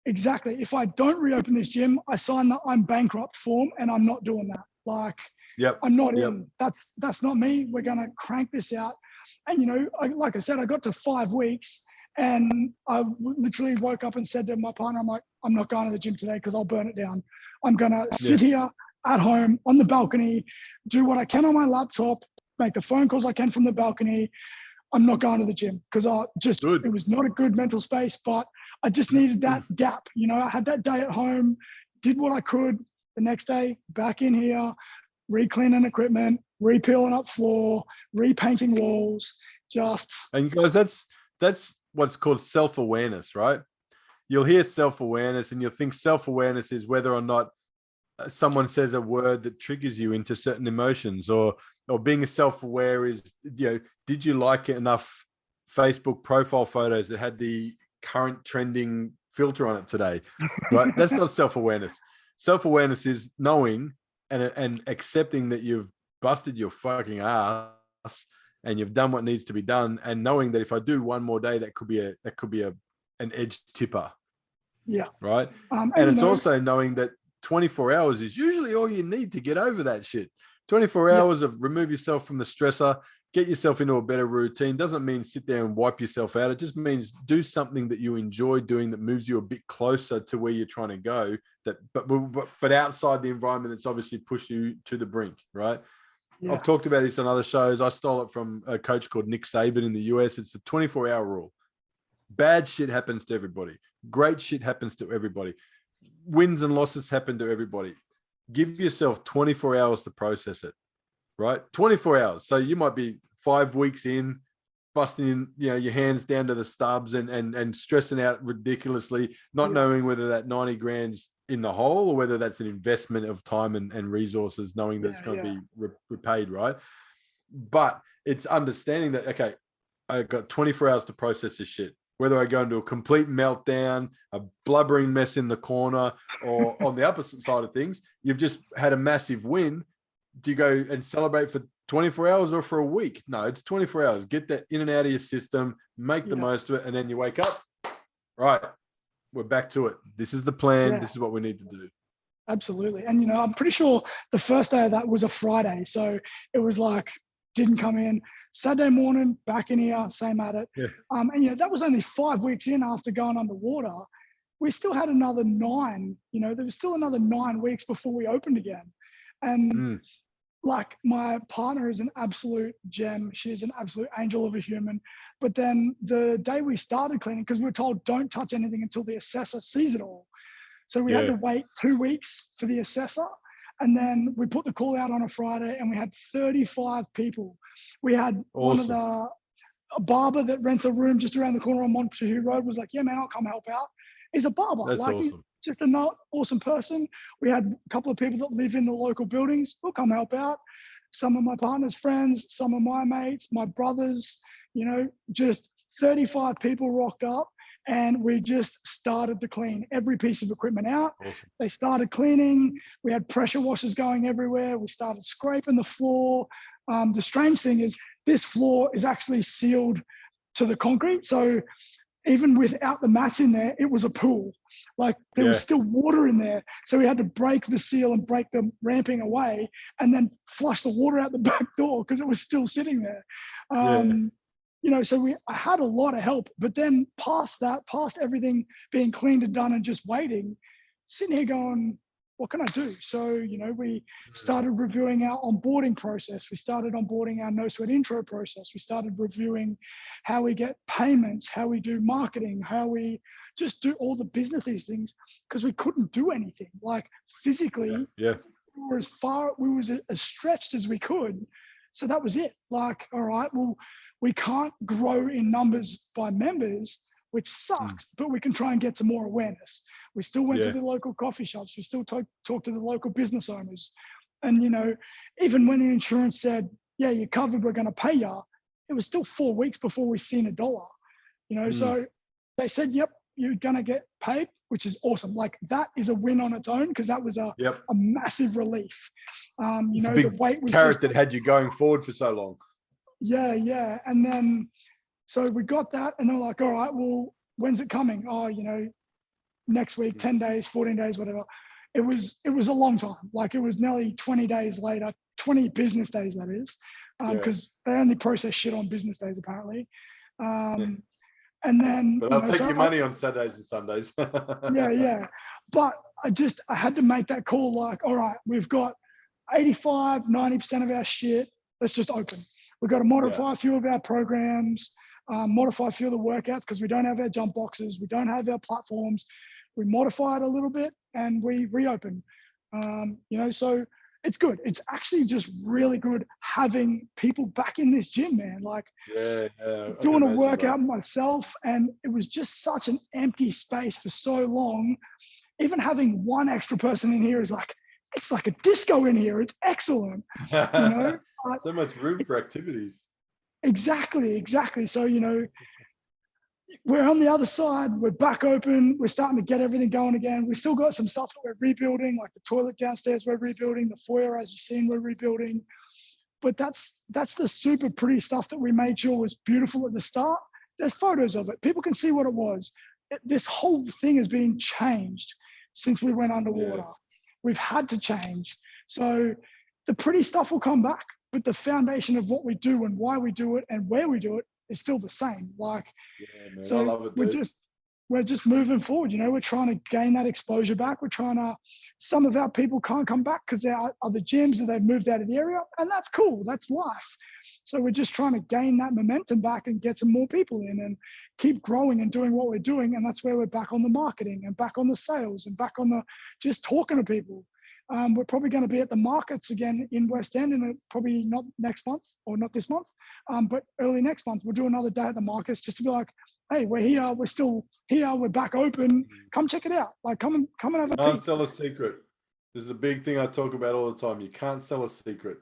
Exactly. If I don't reopen this gym, I sign the I'm bankrupt form, and I'm not doing that. Like, I'm not in. That's not me. We're going to crank this out. And, you know, like I said, I got to 5 weeks and I literally woke up and said to my partner, I'm like, I'm not going to the gym today because I'll burn it down. I'm going to sit here at home on the balcony, do what I can on my laptop, make the phone calls I can from the balcony. I'm not going to the gym because it was not a good mental space, but I just needed that gap. You know, I had that day at home, did what I could. The next day, back in here, re-cleaning equipment, re-peeling up floor, repainting walls, And guys, that's what's called self-awareness, right? You'll hear self-awareness and you'll think self-awareness is whether or not someone says a word that triggers you into certain emotions, or being self-aware is, you know, did you like enough Facebook profile photos that had the current trending filter on it today, right? That's not self-awareness. Self-awareness is knowing and accepting that you've busted your fucking ass and you've done what needs to be done, and knowing that if I do one more day, that could be an edge tipper. Yeah. Right. And it's also knowing that 24 hours is usually all you need to get over that shit. 24 hours of remove yourself from the stressor, get yourself into a better routine. Doesn't mean sit there and wipe yourself out. It just means do something that you enjoy doing that moves you a bit closer to where you're trying to go, but outside the environment that's obviously pushed you to the brink, right? Yeah. I've talked about this on other shows. I stole it from a coach called Nick Saban in the US. It's the 24-hour rule. Bad shit happens to everybody. Great shit happens to everybody. Wins and losses happen to everybody. Give yourself 24 hours to process it, right? 24 hours. So you might be 5 weeks in, busting in, you know, your hands down to the stubs and stressing out ridiculously, not knowing whether that 90 grand's in the hole or whether that's an investment of time and resources, knowing that it's going to be repaid, right? But it's understanding that, okay, I got 24 hours to process this shit. Whether I go into a complete meltdown, a blubbering mess in the corner, or on the opposite side of things, you've just had a massive win. Do you go and celebrate for 24 hours or for a week? No, it's 24 hours. Get that in and out of your system, make the most of it, and then you wake up. Right, we're back to it. This is the plan. Yeah. This is what we need to do. Absolutely. And, you know, I'm pretty sure the first day of that was a Friday. So it was like, didn't come in. Saturday morning, back in here, same at it. Yeah. And that was only 5 weeks in after going underwater. We still had another 9. There was still another 9 weeks before we opened again. And like, my partner is an absolute gem. She's an absolute angel of a human. But then the day we started cleaning, because we were told don't touch anything until the assessor sees it all. So we had to wait 2 weeks for the assessor. And then we put the call out on a Friday and we had 35 people. We had Awesome. a barber that rents a room just around the corner on Montague Road was like, yeah, man, I'll come help out. He's a barber. That's like, awesome. He's just an awesome person. We had a couple of people that live in the local buildings. We'll come help out. Some of my partner's friends, some of my mates, my brothers, just 35 people rocked up. And we just started to clean every piece of equipment out. Awesome. They started cleaning. We had pressure washers going everywhere. We started scraping the floor. The strange thing is this floor is actually sealed to the concrete. So even without the mats in there, it was a pool. Like, there was still water in there. So we had to break the seal and break the ramping away and then flush the water out the back door because it was still sitting there. So I had a lot of help, but then past everything being cleaned and done and just waiting, sitting here going, what can I do? So, we started reviewing our onboarding process. We started onboarding our no sweat intro process. We started reviewing how we get payments, how we do marketing, how we just do all the businessy things, because we couldn't do anything. Like, physically, we were as stretched as we could. So that was it. Like, all right, well, we can't grow in numbers by members, which sucks, but we can try and get some more awareness. We still went to the local coffee shops. We still talk to the local business owners. And, even when the insurance said, yeah, you're covered, we're going to pay you, it was still 4 weeks before we seen $1, So they said, yep, you're going to get paid, which is awesome. Like, that is a win on its own, because that was a massive relief. It's a big the weight was carrot that had you going forward for so long. Yeah. And then, so we got that, and they're like, all right, well, when's it coming? Oh, next week, 10 days, 14 days, whatever. It was a long time. Like, it was nearly 20 days later, 20 business days, that is, because they only process shit on business days, apparently. And then, but they'll take your money on Saturdays and Sundays. yeah. But I had to make that call. Like, all right, we've got 85-90% of our shit. Let's just open. We've got to modify a few of our programs, modify a few of the workouts, because we don't have our jump boxes. We don't have our platforms. We modify it a little bit and we reopen. So it's good. It's actually just really good having people back in this gym, man. Like, doing a workout myself, and it was just such an empty space for so long. Even having one extra person in here is like, it's like a disco in here. It's excellent. So much room for activities. Exactly. So, we're on the other side. We're back open. We're starting to get everything going again. We still got some stuff that we're rebuilding, like the toilet downstairs we're rebuilding, the foyer, as you've seen, we're rebuilding. But that's the super pretty stuff that we made sure was beautiful at the start. There's photos of it. People can see what it was. This whole thing has been changed since we went underwater. We've had to change. So the pretty stuff will come back, but the foundation of what we do and why we do it and where we do it is still the same. Like, I love it, we're just moving forward. We're trying to gain that exposure back. Some of our people can't come back because there are other gyms and they've moved out of the area, and that's cool. That's life. So we're just trying to gain that momentum back and get some more people in and keep growing and doing what we're doing. And that's where we're back on the marketing and back on the sales and back on the just talking to people. We're probably going to be at the markets again in West End, and probably not next month or not this month, but early next month. We'll do another day at the markets just to be like, hey, we're here, we're still here, we're back open. Come check it out. Like, come and have a peek. Can't sell a secret. This is a big thing I talk about all the time. You can't sell a secret.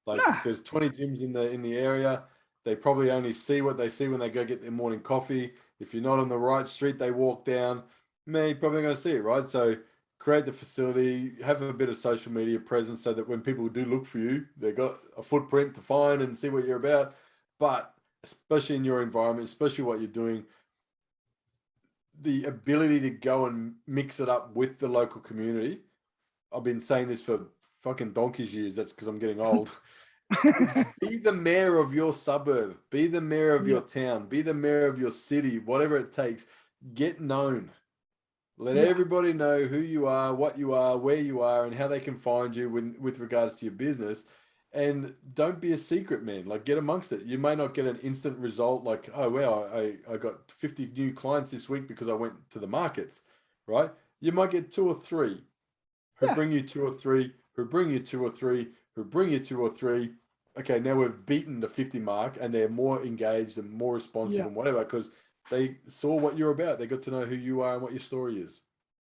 Like, there's 20 gyms in the area. They probably only see what they see when they go get their morning coffee. If you're not on the right street, they walk down. You're probably going to see it, right? So create the facility, have a bit of social media presence so that when people do look for you, they've got a footprint to find and see what you're about. But especially in your environment, especially what you're doing, the ability to go and mix it up with the local community. I've been saying this for fucking donkey's years. That's because I'm getting old. Be the mayor of your suburb, be the mayor of Yeah, your town, be the mayor of your city, whatever it takes. Get known. Let yeah, everybody know who you are, what you are, where you are, and how they can find you with regards to your business. And don't be a secret man. Like, get amongst it. You may not get an instant result like, oh, wow, I got 50 new clients this week because I went to the markets, right? You might get two or three who yeah. bring you two or three, who bring you two or three, who bring you two or three. Okay, now we've beaten the 50 mark and they're more engaged and more responsive Yeah. and whatever because they saw what you're about. They got to know who you are and what your story is.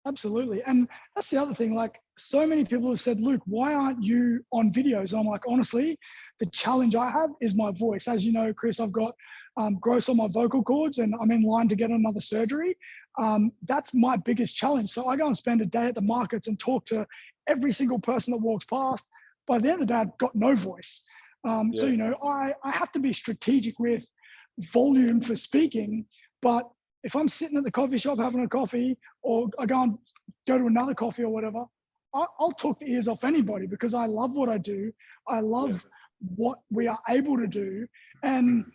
Absolutely. And that's the other thing. Like, so many people have said, Luke, why aren't you on videos? And I'm like, honestly, the challenge I have is my voice. As you know, Chris, I've got growth on my vocal cords and I'm in line to get another surgery. That's my biggest challenge. So I go and spend a day at the markets and talk to every single person that walks past. By the end of the day, I've got no voice. So, Yeah. I have to be strategic with volume for speaking, but if I'm sitting at the coffee shop having a coffee, or I go to another coffee or whatever, I'll talk the ears off anybody because I love what I do. I Yeah. love what we are able to do, and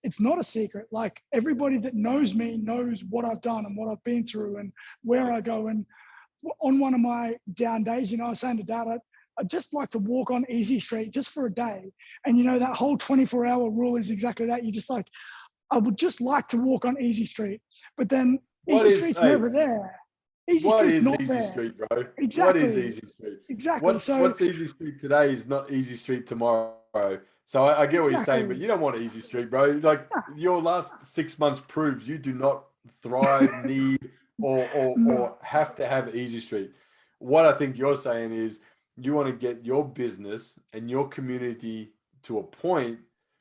it's not a secret. Like, everybody that knows me knows what I've done and what I've been through and where I go. And on one of my down days, I was saying to Dad, I'd just like to walk on Easy Street just for a day. And that whole 24-hour rule is exactly that. You just like, I would just like to walk on Easy Street, but then What Easy is, Street's hey, never there. Easy what Street's is not Easy there. Street, bro? What is Exactly. Easy Street? Exactly. So What's Easy Street today is not Easy Street tomorrow. So I get what you're saying, but exactly. you don't want Easy Street, bro. Like your last 6 months proves you do not thrive, need, No. or have to have Easy Street. What I think you're saying is you want to get your business and your community to a point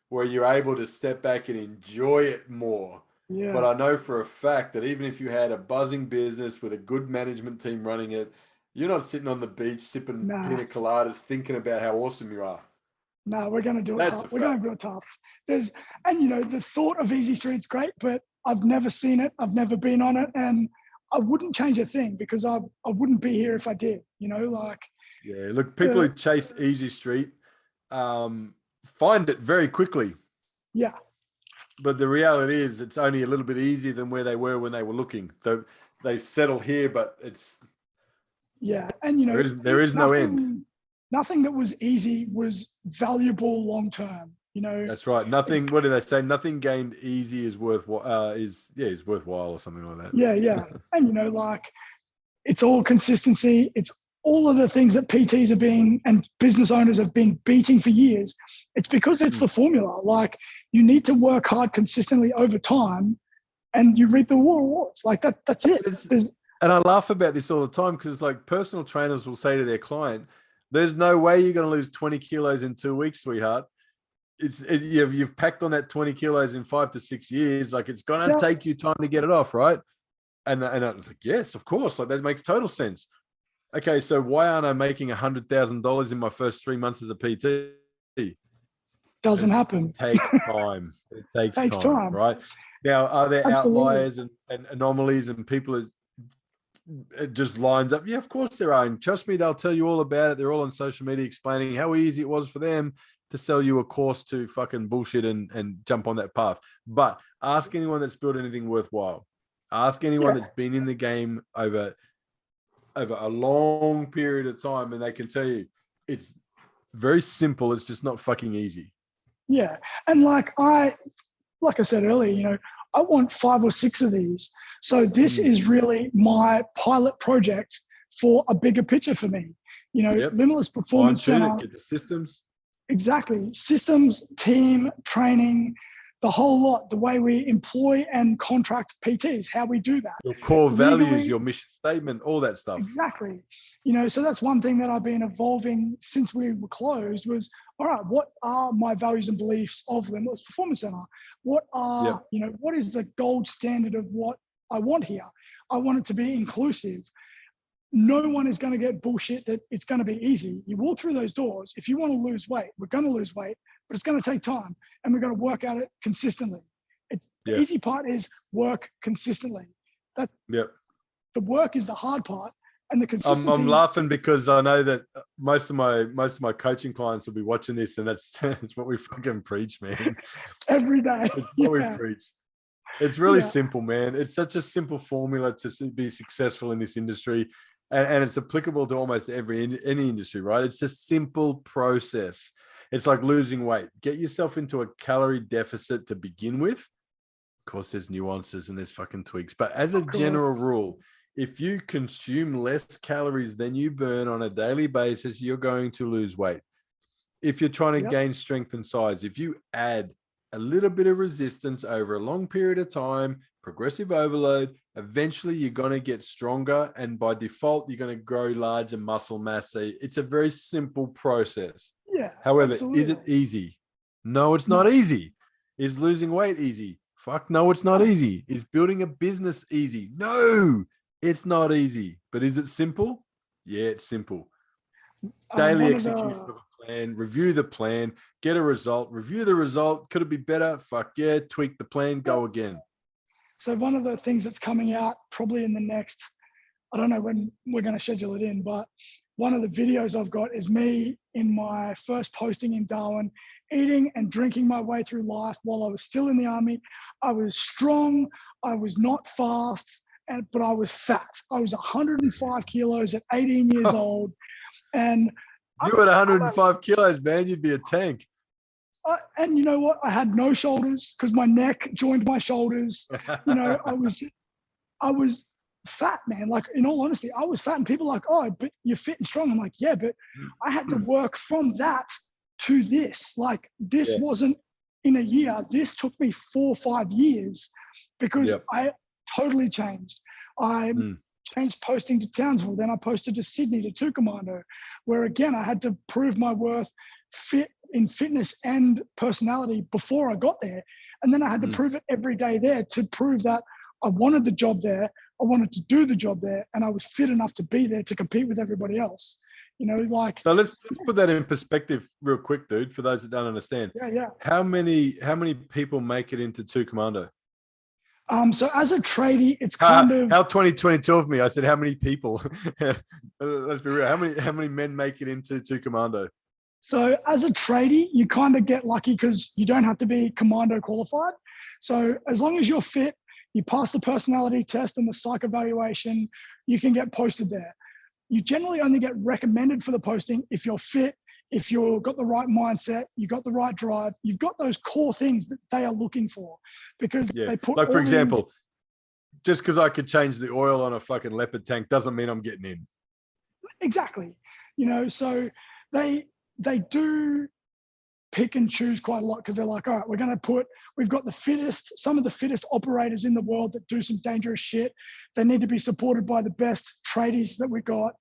where you're able to step back and enjoy it more. But Yeah. I know for a fact that even if you had a buzzing business with a good management team running it, you're not sitting on the beach sipping Nah. pina coladas thinking about how awesome you are. No, we're going to do it That's tough. a We're going fact. to do it tough. And the thought of Easy Street's great, but I've never seen it. I've never been on it, and I wouldn't change a thing because I wouldn't be here if I did. Like Yeah, look, people who the chase Easy Street find it very quickly. yeah, But the reality is it's only a little bit easier than where they were when they were looking. So they settle here, but yeah, and there is no end. nothing that was easy was valuable long term. That's right. Nothing. It's What do they say? Nothing gained easy is worthwhile. Is worthwhile or something like yeah, that. and like it's all consistency. It's all of the things that PTs have been and business owners have been beating for years. It's because it's the formula. Like, you need to work hard consistently over time, and you reap the rewards. Like that. That's it. And I laugh about this all the time because it's like personal trainers will say to their client, "There's no way you're going to lose 20 kilos in 2 weeks, sweetheart. You've packed on that 20 kilos in 5 to 6 years. Like, it's going to Yeah, take you time to get it off, right?" And I was like, yes, of course. Like, that makes total sense. Okay, so why aren't I making $100,000 in my first 3 months as a PT? doesn't It happen. takes time. It takes Takes time, time. right? Now, are there Absolutely. outliers and anomalies and people it just lines up? Yeah, of course there are. And trust me, they'll tell you all about it. They're all on social media explaining how easy it was for them to sell you a course to fucking bullshit and jump on that path. But ask anyone that's built anything worthwhile. Ask anyone Yeah. that's been in the game over a long period of time, and they can tell you it's very simple. It's just not fucking easy. Yeah. And like I said earlier, I want 5 or 6 of these. So this is really my pilot project for a bigger picture for me. Yep. Limitless Fine Performance tune it, Centre. get the systems. Exactly. Systems, team, training, the whole lot, the way we employ and contract PTs, how we do that. Your core values, Legally, your mission statement, all that stuff. exactly. So that's one thing that I've been evolving since we were closed was, all right, what are my values and beliefs of Limitless Performance Centre? What are, what is the gold standard of what I want here? I want it to be inclusive. No one is going to get bullshit that it's going to be easy. You walk through those doors. If you want to lose weight, we're going to lose weight, but it's going to take time and we're going to work at it consistently. The easy part is work consistently. The work is the hard part. And the I'm consistency laughing because I know that most of my coaching clients will be watching this, and that's what we fucking preach, man. every day. It's what we Yeah. preach. It's really Yeah. simple, man. It's such a simple formula to be successful in this industry, and it's applicable to almost any industry, right? It's a simple process. It's like losing weight. Get yourself into a calorie deficit to begin with. Of course, there's nuances and there's fucking tweaks, but as a Of general course. rule, if you consume less calories than you burn on a daily basis, you're going to lose weight. If you're trying to Yep. gain strength and size, if you add a little bit of resistance over a long period of time, progressive overload, eventually you're going to get stronger. And by default, you're going to grow larger muscle mass. So it's a very simple process. Yeah. However, is it Absolutely. easy? No, it's not No. easy. Is losing weight easy? Fuck no, it's not easy. Is building a business easy? No, it's not easy. But is it simple? Yeah, it's simple. Daily One of execution the of a plan, review the plan, get a result, review the result. Could it be better? Fuck yeah, tweak the plan, yeah. go again. So one of the things that's coming out probably in the next, I don't know when we're going to schedule it in, but one of the videos I've got is me in my first posting in Darwin, eating and drinking my way through life while I was still in the army. I was strong. I was not fast, but I was fat. I was 105 kilos at 18 years old. And You I'm, at I'm 105 kilos, man, you'd be a tank. and you know what? I had no shoulders because my neck joined my shoulders. You know, I was fat, man. Like, in all honesty, I was fat, and people are like, oh, but you're fit and strong. I'm like, yeah, but I had to work from that to this. Like, this Yeah. wasn't in a year. This took me 4 or 5 years because Yep. I totally changed. I Mm. changed posting to Townsville. Then I posted to Sydney to Two Commando, where again, I had to prove my worth in fitness and personality before I got there. And then I had to prove it every day there to prove that I wanted the job there. I wanted to do the job there, and I was fit enough to be there to compete with everybody else. You know, like, So let's put that in perspective real quick, dude, for those that don't understand. yeah. How many people make it into Two Commando? So as a tradie, it's kind of, How 2022 of me. I said, how many people? Let's be real. How many men make it into Two Commando? so as a tradie, you kind of get lucky because you don't have to be commando qualified. So as long as you're fit, you pass the personality test and the psych evaluation, you can get posted there. You generally only get recommended for the posting if you're fit, if you've got the right mindset, you've got the right drive, you've got those core things that they are looking for, because they put like, for all example, just because I could change the oil on a fucking Leopard tank doesn't mean I'm getting in. Exactly. You know, so they do pick and choose quite a lot because they're like, all right, we've got some of the fittest operators in the world that do some dangerous shit. They need to be supported by the best tradies that we got.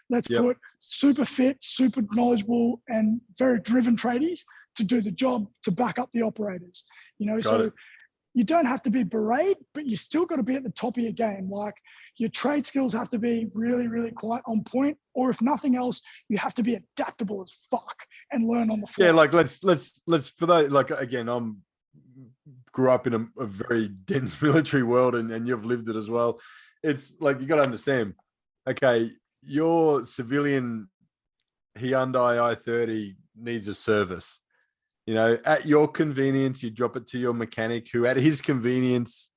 Let's put super fit, super knowledgeable, and very driven tradies to do the job to back up the operators. You know, so you don't have to be beret, but you still got to be at the top of your game. Like, your trade skills have to be really, really quite on point, or if nothing else, you have to be adaptable as fuck and learn on the fly. Yeah, like let's for that. Like, again, grew up in a very dense military world, and you've lived it as well. It's like, you got to understand. Okay, your civilian Hyundai i30 needs a service. You know, at your convenience, you drop it to your mechanic, who at his convenience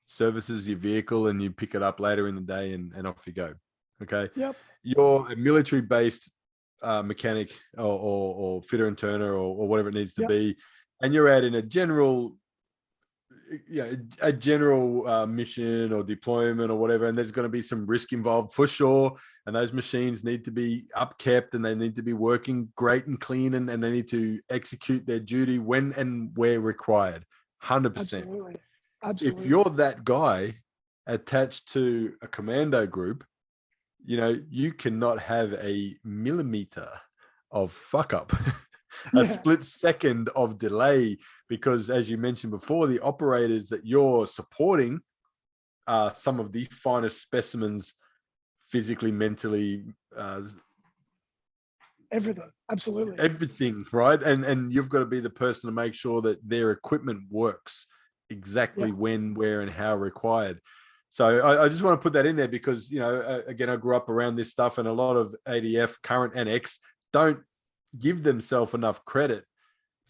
services your vehicle, and you pick it up later in the day, and off you go. Okay. Yep. You're a military-based mechanic or fitter and turner or whatever it needs to be, and you're out in a general mission or deployment or whatever, and there's going to be some risk involved for sure, and those machines need to be upkept, and they need to be working great and clean, and they need to execute their duty when and where required. 100%. Absolutely. If you're that guy attached to a commando group, you know, you cannot have a millimeter of fuck up, a split second of delay, because, as you mentioned before, the operators that you're supporting are some of the finest specimens, physically, mentally, everything. Absolutely. everything, right? And you've got to be the person to make sure that their equipment works exactly when, where, and how required. So I just want to put that in there because, you know, again, I grew up around this stuff, and a lot of ADF, current and ex, don't give themselves enough credit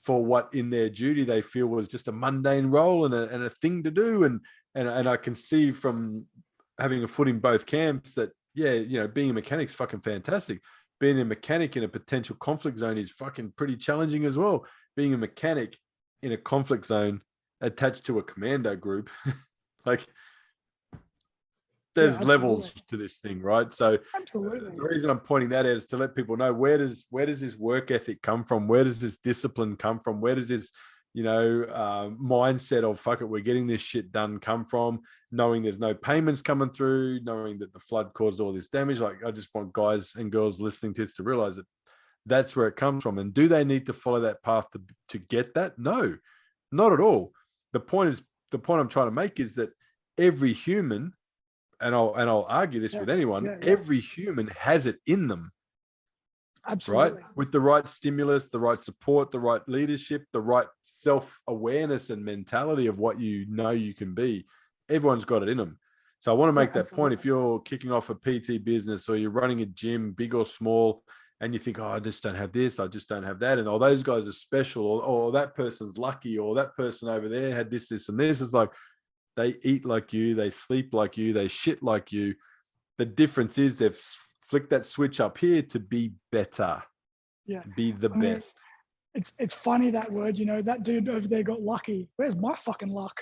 for what in their duty they feel was just a mundane role and a thing to do. And I can see from having a foot in both camps that, yeah, you know, being a mechanic is fucking fantastic. Being a mechanic in a potential conflict zone is fucking pretty challenging as well. Being a mechanic in a conflict zone attached to a commando group, like, there's levels to this thing, right? So absolutely, the reason I'm pointing that out is to let people know, where does this work ethic come from? Where does this discipline come from? Where does this, you know, mindset of fuck it, we're getting this shit done come from? Knowing there's no payments coming through, knowing that the flood caused all this damage. Like, I just want guys and girls listening to this to realize that that's where it comes from. And do they need to follow that path to get that? No, not at all. The point I'm trying to make is that every human, and I'll argue this with anyone, every human has it in them. Absolutely. Right? With the right stimulus, the right support, the right leadership, the right self-awareness and mentality of what you know you can be. Everyone's got it in them. So I want to make that point. If you're kicking off a PT business, or you're running a gym, big or small, and you think, oh, I just don't have this, I just don't have that, and those guys are special, or that person's lucky, or that person over there had this, and this, it's like, they eat like you, they sleep like you, they shit like you. The difference is they've flicked that switch up here to be better. Yeah. Be the best. It's funny, that word, you know, that dude over there got lucky. Where's my fucking luck?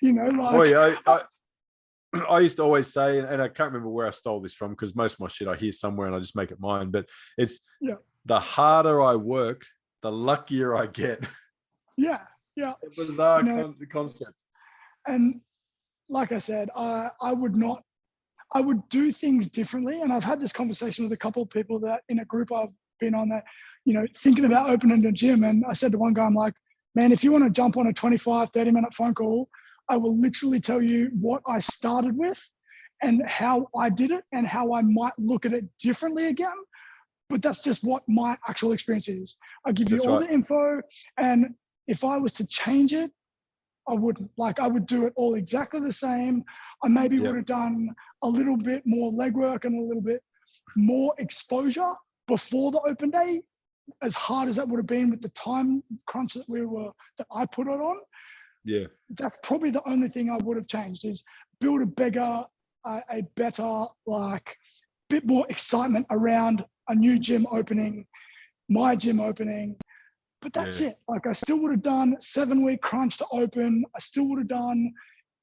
You know, like. Boy, I used to always say, and I can't remember where I stole this from, because most of my shit I hear somewhere and I just make it mine, but it's the harder I work, the luckier I get. Yeah. Bizarre concept. And like I said, I would do things differently. And I've had this conversation with a couple of people that in a group I've been on, that, you know, thinking about opening a gym. And I said to one guy, I'm like, man, if you want to jump on a 25, 30-minute phone call, I will literally tell you what I started with and how I did it and how I might look at it differently again. But that's just what my actual experience is. I give you all the info. And if I was to change it, I wouldn't. Like, I would do it all exactly the same. I maybe would have done a little bit more legwork and a little bit more exposure before the open day, as hard as that would have been with the time crunch that I put it on. Yeah. That's probably the only thing I would have changed, is build a better, like, bit more excitement around a new gym opening, my gym opening. But that's it. Like, I still would have done 7-week crunch to open. I still would have done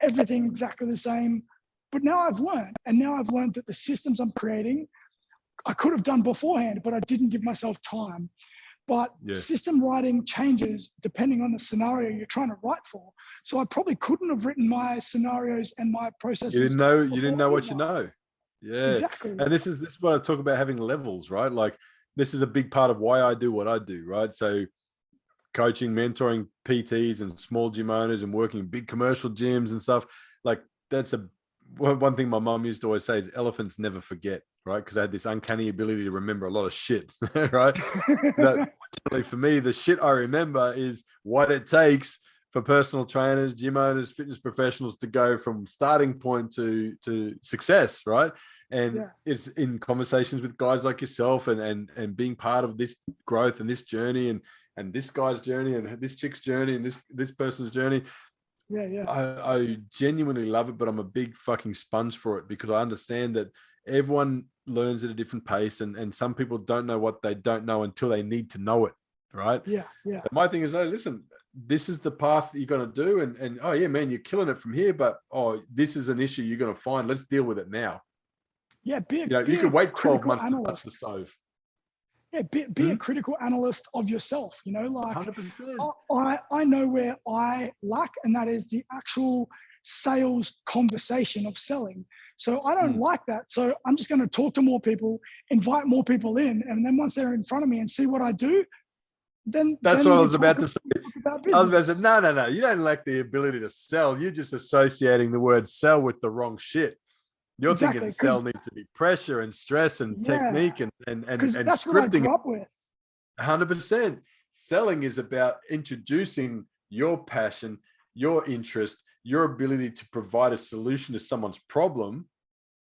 everything exactly the same. But now I've learned. And now I've learned that the systems I'm creating, I could have done beforehand, but I didn't give myself time. But system writing changes depending on the scenario you're trying to write for. So I probably couldn't have written my scenarios and my processes. You didn't know what you know. Yeah. Exactly. And this is what I talk about, having levels, right? Like, this is a big part of why I do what I do, right? So coaching, mentoring PTs and small gym owners and working in big commercial gyms and stuff, like, that's one thing my mom used to always say is elephants never forget, right? Because I had this uncanny ability to remember a lot of shit, right? That, for me, the shit I remember is what it takes for personal trainers, gym owners, fitness professionals to go from starting point to success, right? And it's in conversations with guys like yourself and being part of this growth and this journey and this guy's journey and this chick's journey and this person's journey. I genuinely love it, but I'm a big fucking sponge for it, because I understand that everyone learns at a different pace, and some people don't know what they don't know until they need to know it, right? So my thing is, listen, this is the path that you're going to do, and oh yeah, man, you're killing it from here, but this is an issue you're going to find. Let's deal with it now. You could wait 12 months to touch the stove. Be a critical analyst of yourself, you know, like 100%. I know where I lack, and that is the actual sales conversation of selling. So I don't like that. So I'm just going to talk to more people, invite more people in. And then once they're in front of me and see what I do, then that's what I was about to say. I was about to say, no. You don't lack the ability to sell. You're just associating the word sell with the wrong shit. You're thinking sell needs to be pressure and stress and technique and that's scripting. What I grew up with. 100%. Selling is about introducing your passion, your interest, your ability to provide a solution to someone's problem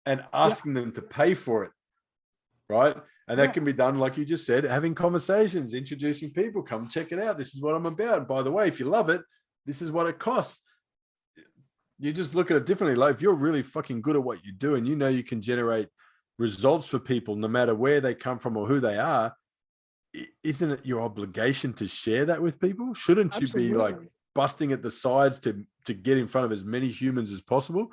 and asking them to pay for it, right? And that can be done, like you just said, having conversations, introducing people, come check it out. This is what I'm about. And by the way, if you love it, this is what it costs. You just look at it differently. Like if you're really fucking good at what you do and you know you can generate results for people no matter where they come from or who they are, isn't it your obligation to share that with people? Shouldn't you be like busting at the sides to get in front of as many humans as possible?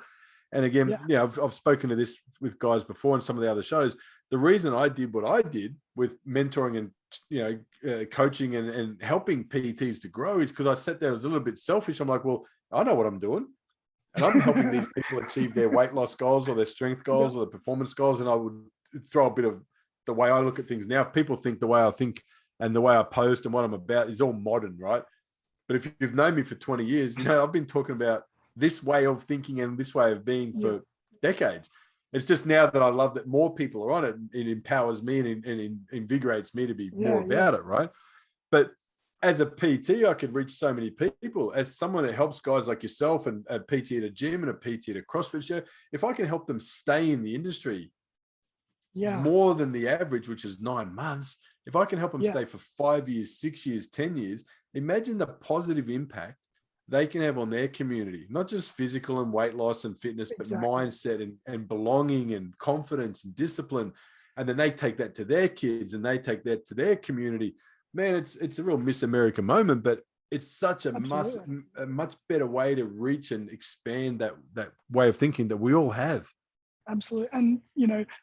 And again, I've spoken to this with guys before on some of the other shows. The reason I did what I did with mentoring and coaching and helping PTs to grow is because I sat there, I was a little bit selfish. I'm like, well, I know what I'm doing. And I'm helping these people achieve their weight loss goals or their strength goals or their performance goals. And I would throw a bit of the way I look at things now. If people think the way I think and the way I post and what I'm about is all modern, right? But if you've known me for 20 years, I've been talking about this way of thinking and this way of being for decades. It's just now that I love that more people are on it. It empowers me and invigorates me to be more about it, right? But as a PT, I could reach so many people. As someone that helps guys like yourself and a PT at a gym and a PT at a CrossFit show, if I can help them stay in the industry more than the average, which is 9 months, if I can help them stay for 5 years, 6 years, 10 years, imagine the positive impact they can have on their community, not just physical and weight loss and fitness, but mindset and belonging and confidence and discipline. And then they take that to their kids and they take that to their community. Man, it's a real Miss America moment, but it's such a much better way to reach and expand that way of thinking that we all have. Absolutely. And,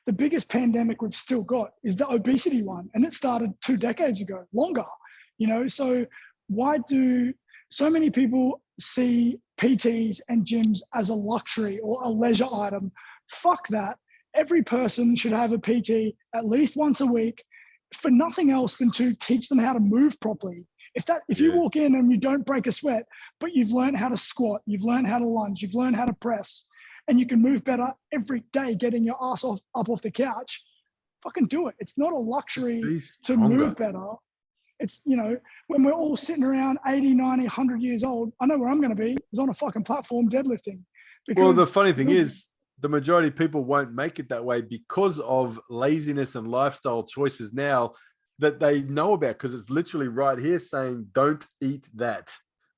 the biggest pandemic we've still got is the obesity one. And it started 2 decades ago, longer, so why do so many people see PTs and gyms as a luxury or a leisure item? Fuck that. Every person should have a PT at least once a week for nothing else than to teach them how to move properly. If you walk in and you don't break a sweat, but you've learned how to squat, you've learned how to lunge, you've learned how to press, and you can move better every day, getting your ass up off the couch, fucking do it. It's not a luxury to move better. It's, when we're all sitting around 80, 90, 100 years old, I know where I'm going to be is on a fucking platform deadlifting. Well, the funny thing is, the majority of people won't make it that way because of laziness and lifestyle choices now that they know about, because it's literally right here saying, don't eat that,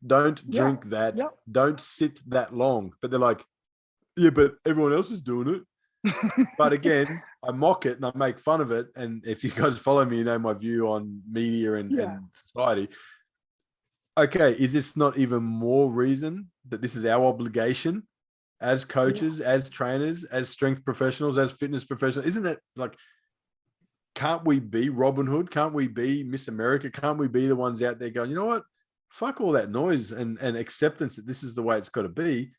don't drink that, don't sit that long. But they're like, yeah, but everyone else is doing it. But again, I mock it and I make fun of it. And if you guys follow me, you know my view on media and society. Okay, is this not even more reason that this is our obligation as coaches, as trainers, as strength professionals, as fitness professionals? Isn't it like, can't we be Robin Hood? Can't we be Miss America? Can't we be the ones out there going, you know what? Fuck all that noise and acceptance that this is the way it's got to be.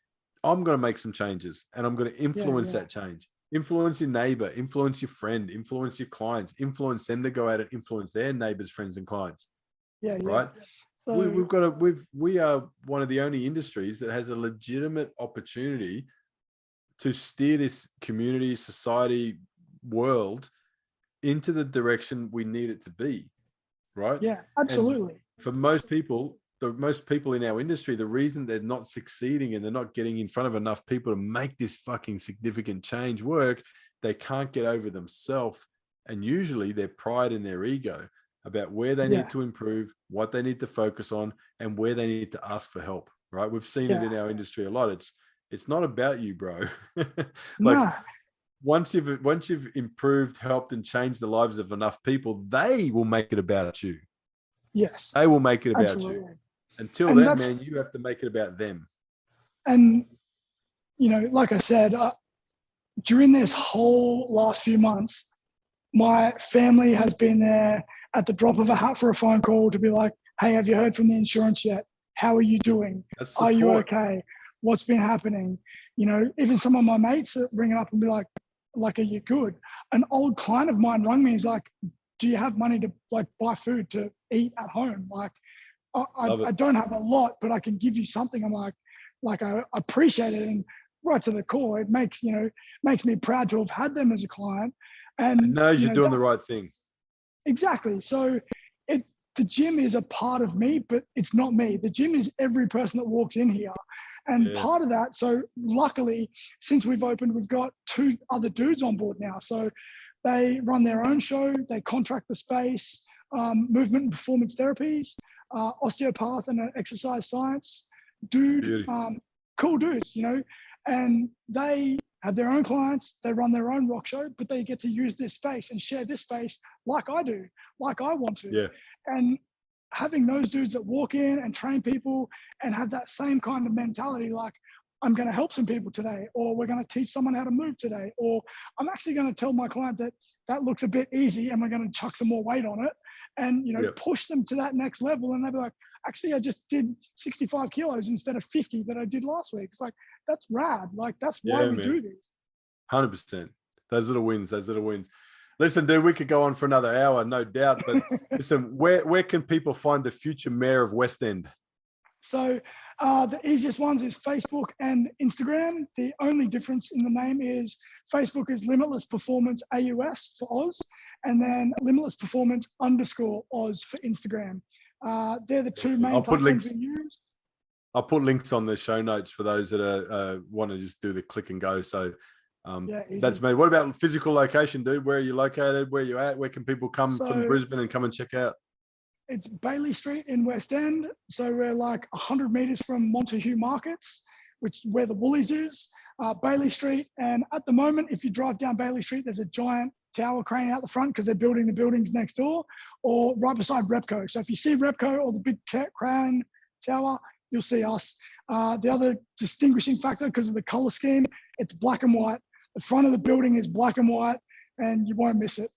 I'm going to make some changes and I'm going to influence that change. Influence your neighbor, influence your friend, influence your clients, influence them to go out and influence their neighbors, friends, and clients. Right? So we are one of the only industries that has a legitimate opportunity to steer this community, society, world into the direction we need it to be. Right? Yeah, absolutely. And for most people in our industry, the reason they're not succeeding and they're not getting in front of enough people to make this fucking significant change work, they can't get over themselves. And usually their pride and their ego about where they need to improve, what they need to focus on, and where they need to ask for help, right? We've seen it in our industry a lot. It's not about you, bro. Once you've improved, helped, and changed the lives of enough people, they will make it about you. Yes. They will make it about you. Until then, man, you have to make it about them. And, like I said, during this whole last few months, my family has been there at the drop of a hat for a phone call to be like, hey, have you heard from the insurance yet? How are you doing? Are you okay? What's been happening? Even some of my mates ring it up and be like, are you good? An old client of mine rang me. He's like, do you have money to buy food to eat at home? I don't have a lot, but I can give you something. I'm like I appreciate it, and right to the core, it makes me proud to have had them as a client. And it knows you're doing the right thing. Exactly. So the gym is a part of me, but it's not me. The gym is every person that walks in here. And part of that, so luckily, since we've opened, we've got 2 other dudes on board now. So they run their own show, they contract the space, movement and performance therapies, osteopath and exercise science dude, cool dudes, you know, and they have their own clients, they run their own rock show, but they get to use this space and share this space like I do, like I want to. Yeah. And having those dudes that walk in and train people and have that same kind of mentality, like, I'm going to help some people today, or we're going to teach someone how to move today, or I'm actually going to tell my client that that looks a bit easy and we're going to chuck some more weight on it, and, you know, push them to that next level. And they'll be like, actually, I just did 65 kilos instead of 50 that I did last week. It's like, that's rad. Like, that's why we do this. 100%. Those little wins. Listen, dude, we could go on for another hour, no doubt. But listen, where can people find the future mayor of West End? So the easiest ones is Facebook and Instagram. The only difference in the name is Facebook is Limitless Performance AUS for Oz, and then Limitless Performance _Oz for Instagram. They're the 2 main platforms we use. I'll put links on the show notes for those that want to just do the click and go. So that's me. What about physical location, dude? Where are you located? Where are you at? Where can people come from Brisbane and come and check out? It's Bailey Street in West End. So we're like 100 meters from Montague Markets, where the Woolies is, Bailey Street. And at the moment, if you drive down Bailey Street, there's a giant tower crane out the front because they're building the buildings next door, or right beside Repco. So if you see Repco or the big crane tower, you'll see us. The other distinguishing factor, because of the color scheme, it's black and white. The front of the building is black and white, and you won't miss it.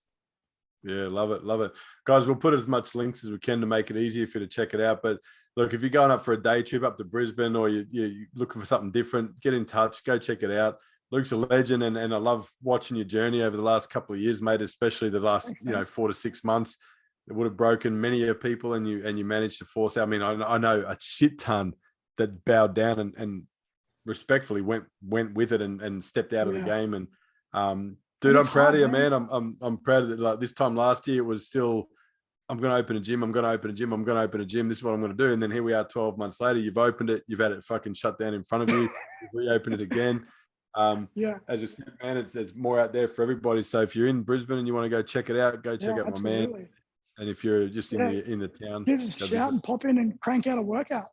Yeah, love it. Guys, we'll put as much links as we can to make it easier for you to check it out. But look, if you're going up for a day trip up to Brisbane, or you're looking for something different, get in touch, go check it out. Luke's a legend, and I love watching your journey over the last couple of years, mate, especially the last 4 to 6 months. It would have broken many of people, and you managed to force out. I mean, I know a shit ton that bowed down and respectfully went with it and stepped out of the game. And dude, I'm proud of you, man. I'm proud of it. Like this time last year, it was still, I'm going to open a gym. This is what I'm going to do. And then here we are 12 months later, you've opened it. You've had it fucking shut down in front of you. You've reopened it again. As you said, man, there's more out there for everybody. So if you're in Brisbane and you want to go check it out, go check out absolutely. My man. And if you're just in the town, give us a shout and pop in and crank out a workout.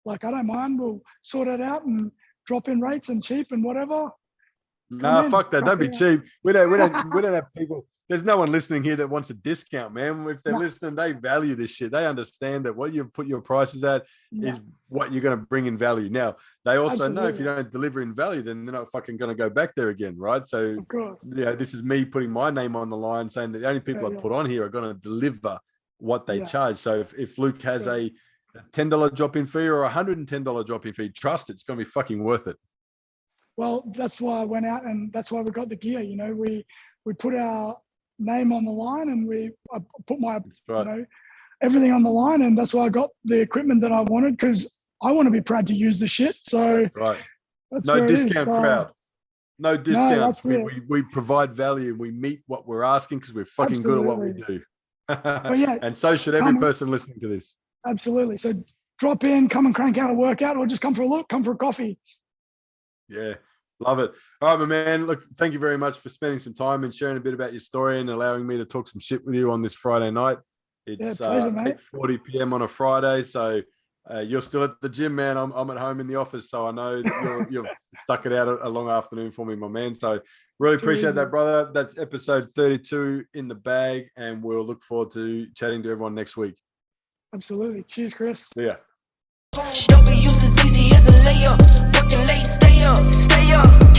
Like, I don't mind. We'll sort it out and drop in rates and cheap and whatever. Nah, fuck that. Don't be cheap. We don't have people. There's no one listening here that wants a discount, man. If they're listening, they value this shit. They understand that what you put your prices at is what you're going to bring in value. Now, they also know if you don't deliver in value, then they're not fucking going to go back there again, right? So, of course. This is me putting my name on the line, saying that the only people I put on here are going to deliver what they charge. So if Luke has a $10 drop-in fee or a $110 drop-in fee, trust it's going to be fucking worth it. Well, that's why I went out, and that's why we got the gear. You know, we put our name on the line, and I put my everything on the line, and that's why I got the equipment that I wanted, because I want to be proud to use the shit. So that's no discount crowd. No discounts. No, we provide value, and we meet what we're asking because we're fucking good at what we do. And so should every person listening to this. Absolutely. So drop in, come and crank out a workout, or just come for a look, come for a coffee. Yeah, love it. All right, my man. Look, thank you very much for spending some time and sharing a bit about your story and allowing me to talk some shit with you on this Friday night. It's pleasure, mate. 8:40 p.m. on a Friday, so you're still at the gym, man. I'm at home in the office, so I know that you've stuck it out a long afternoon for me, my man. So really appreciate that, brother. That's episode 32 in the bag, and we'll look forward to chatting to everyone next week. Absolutely. Cheers, Chris. See ya. Don't be used as easy as a layup. Working late, stay up.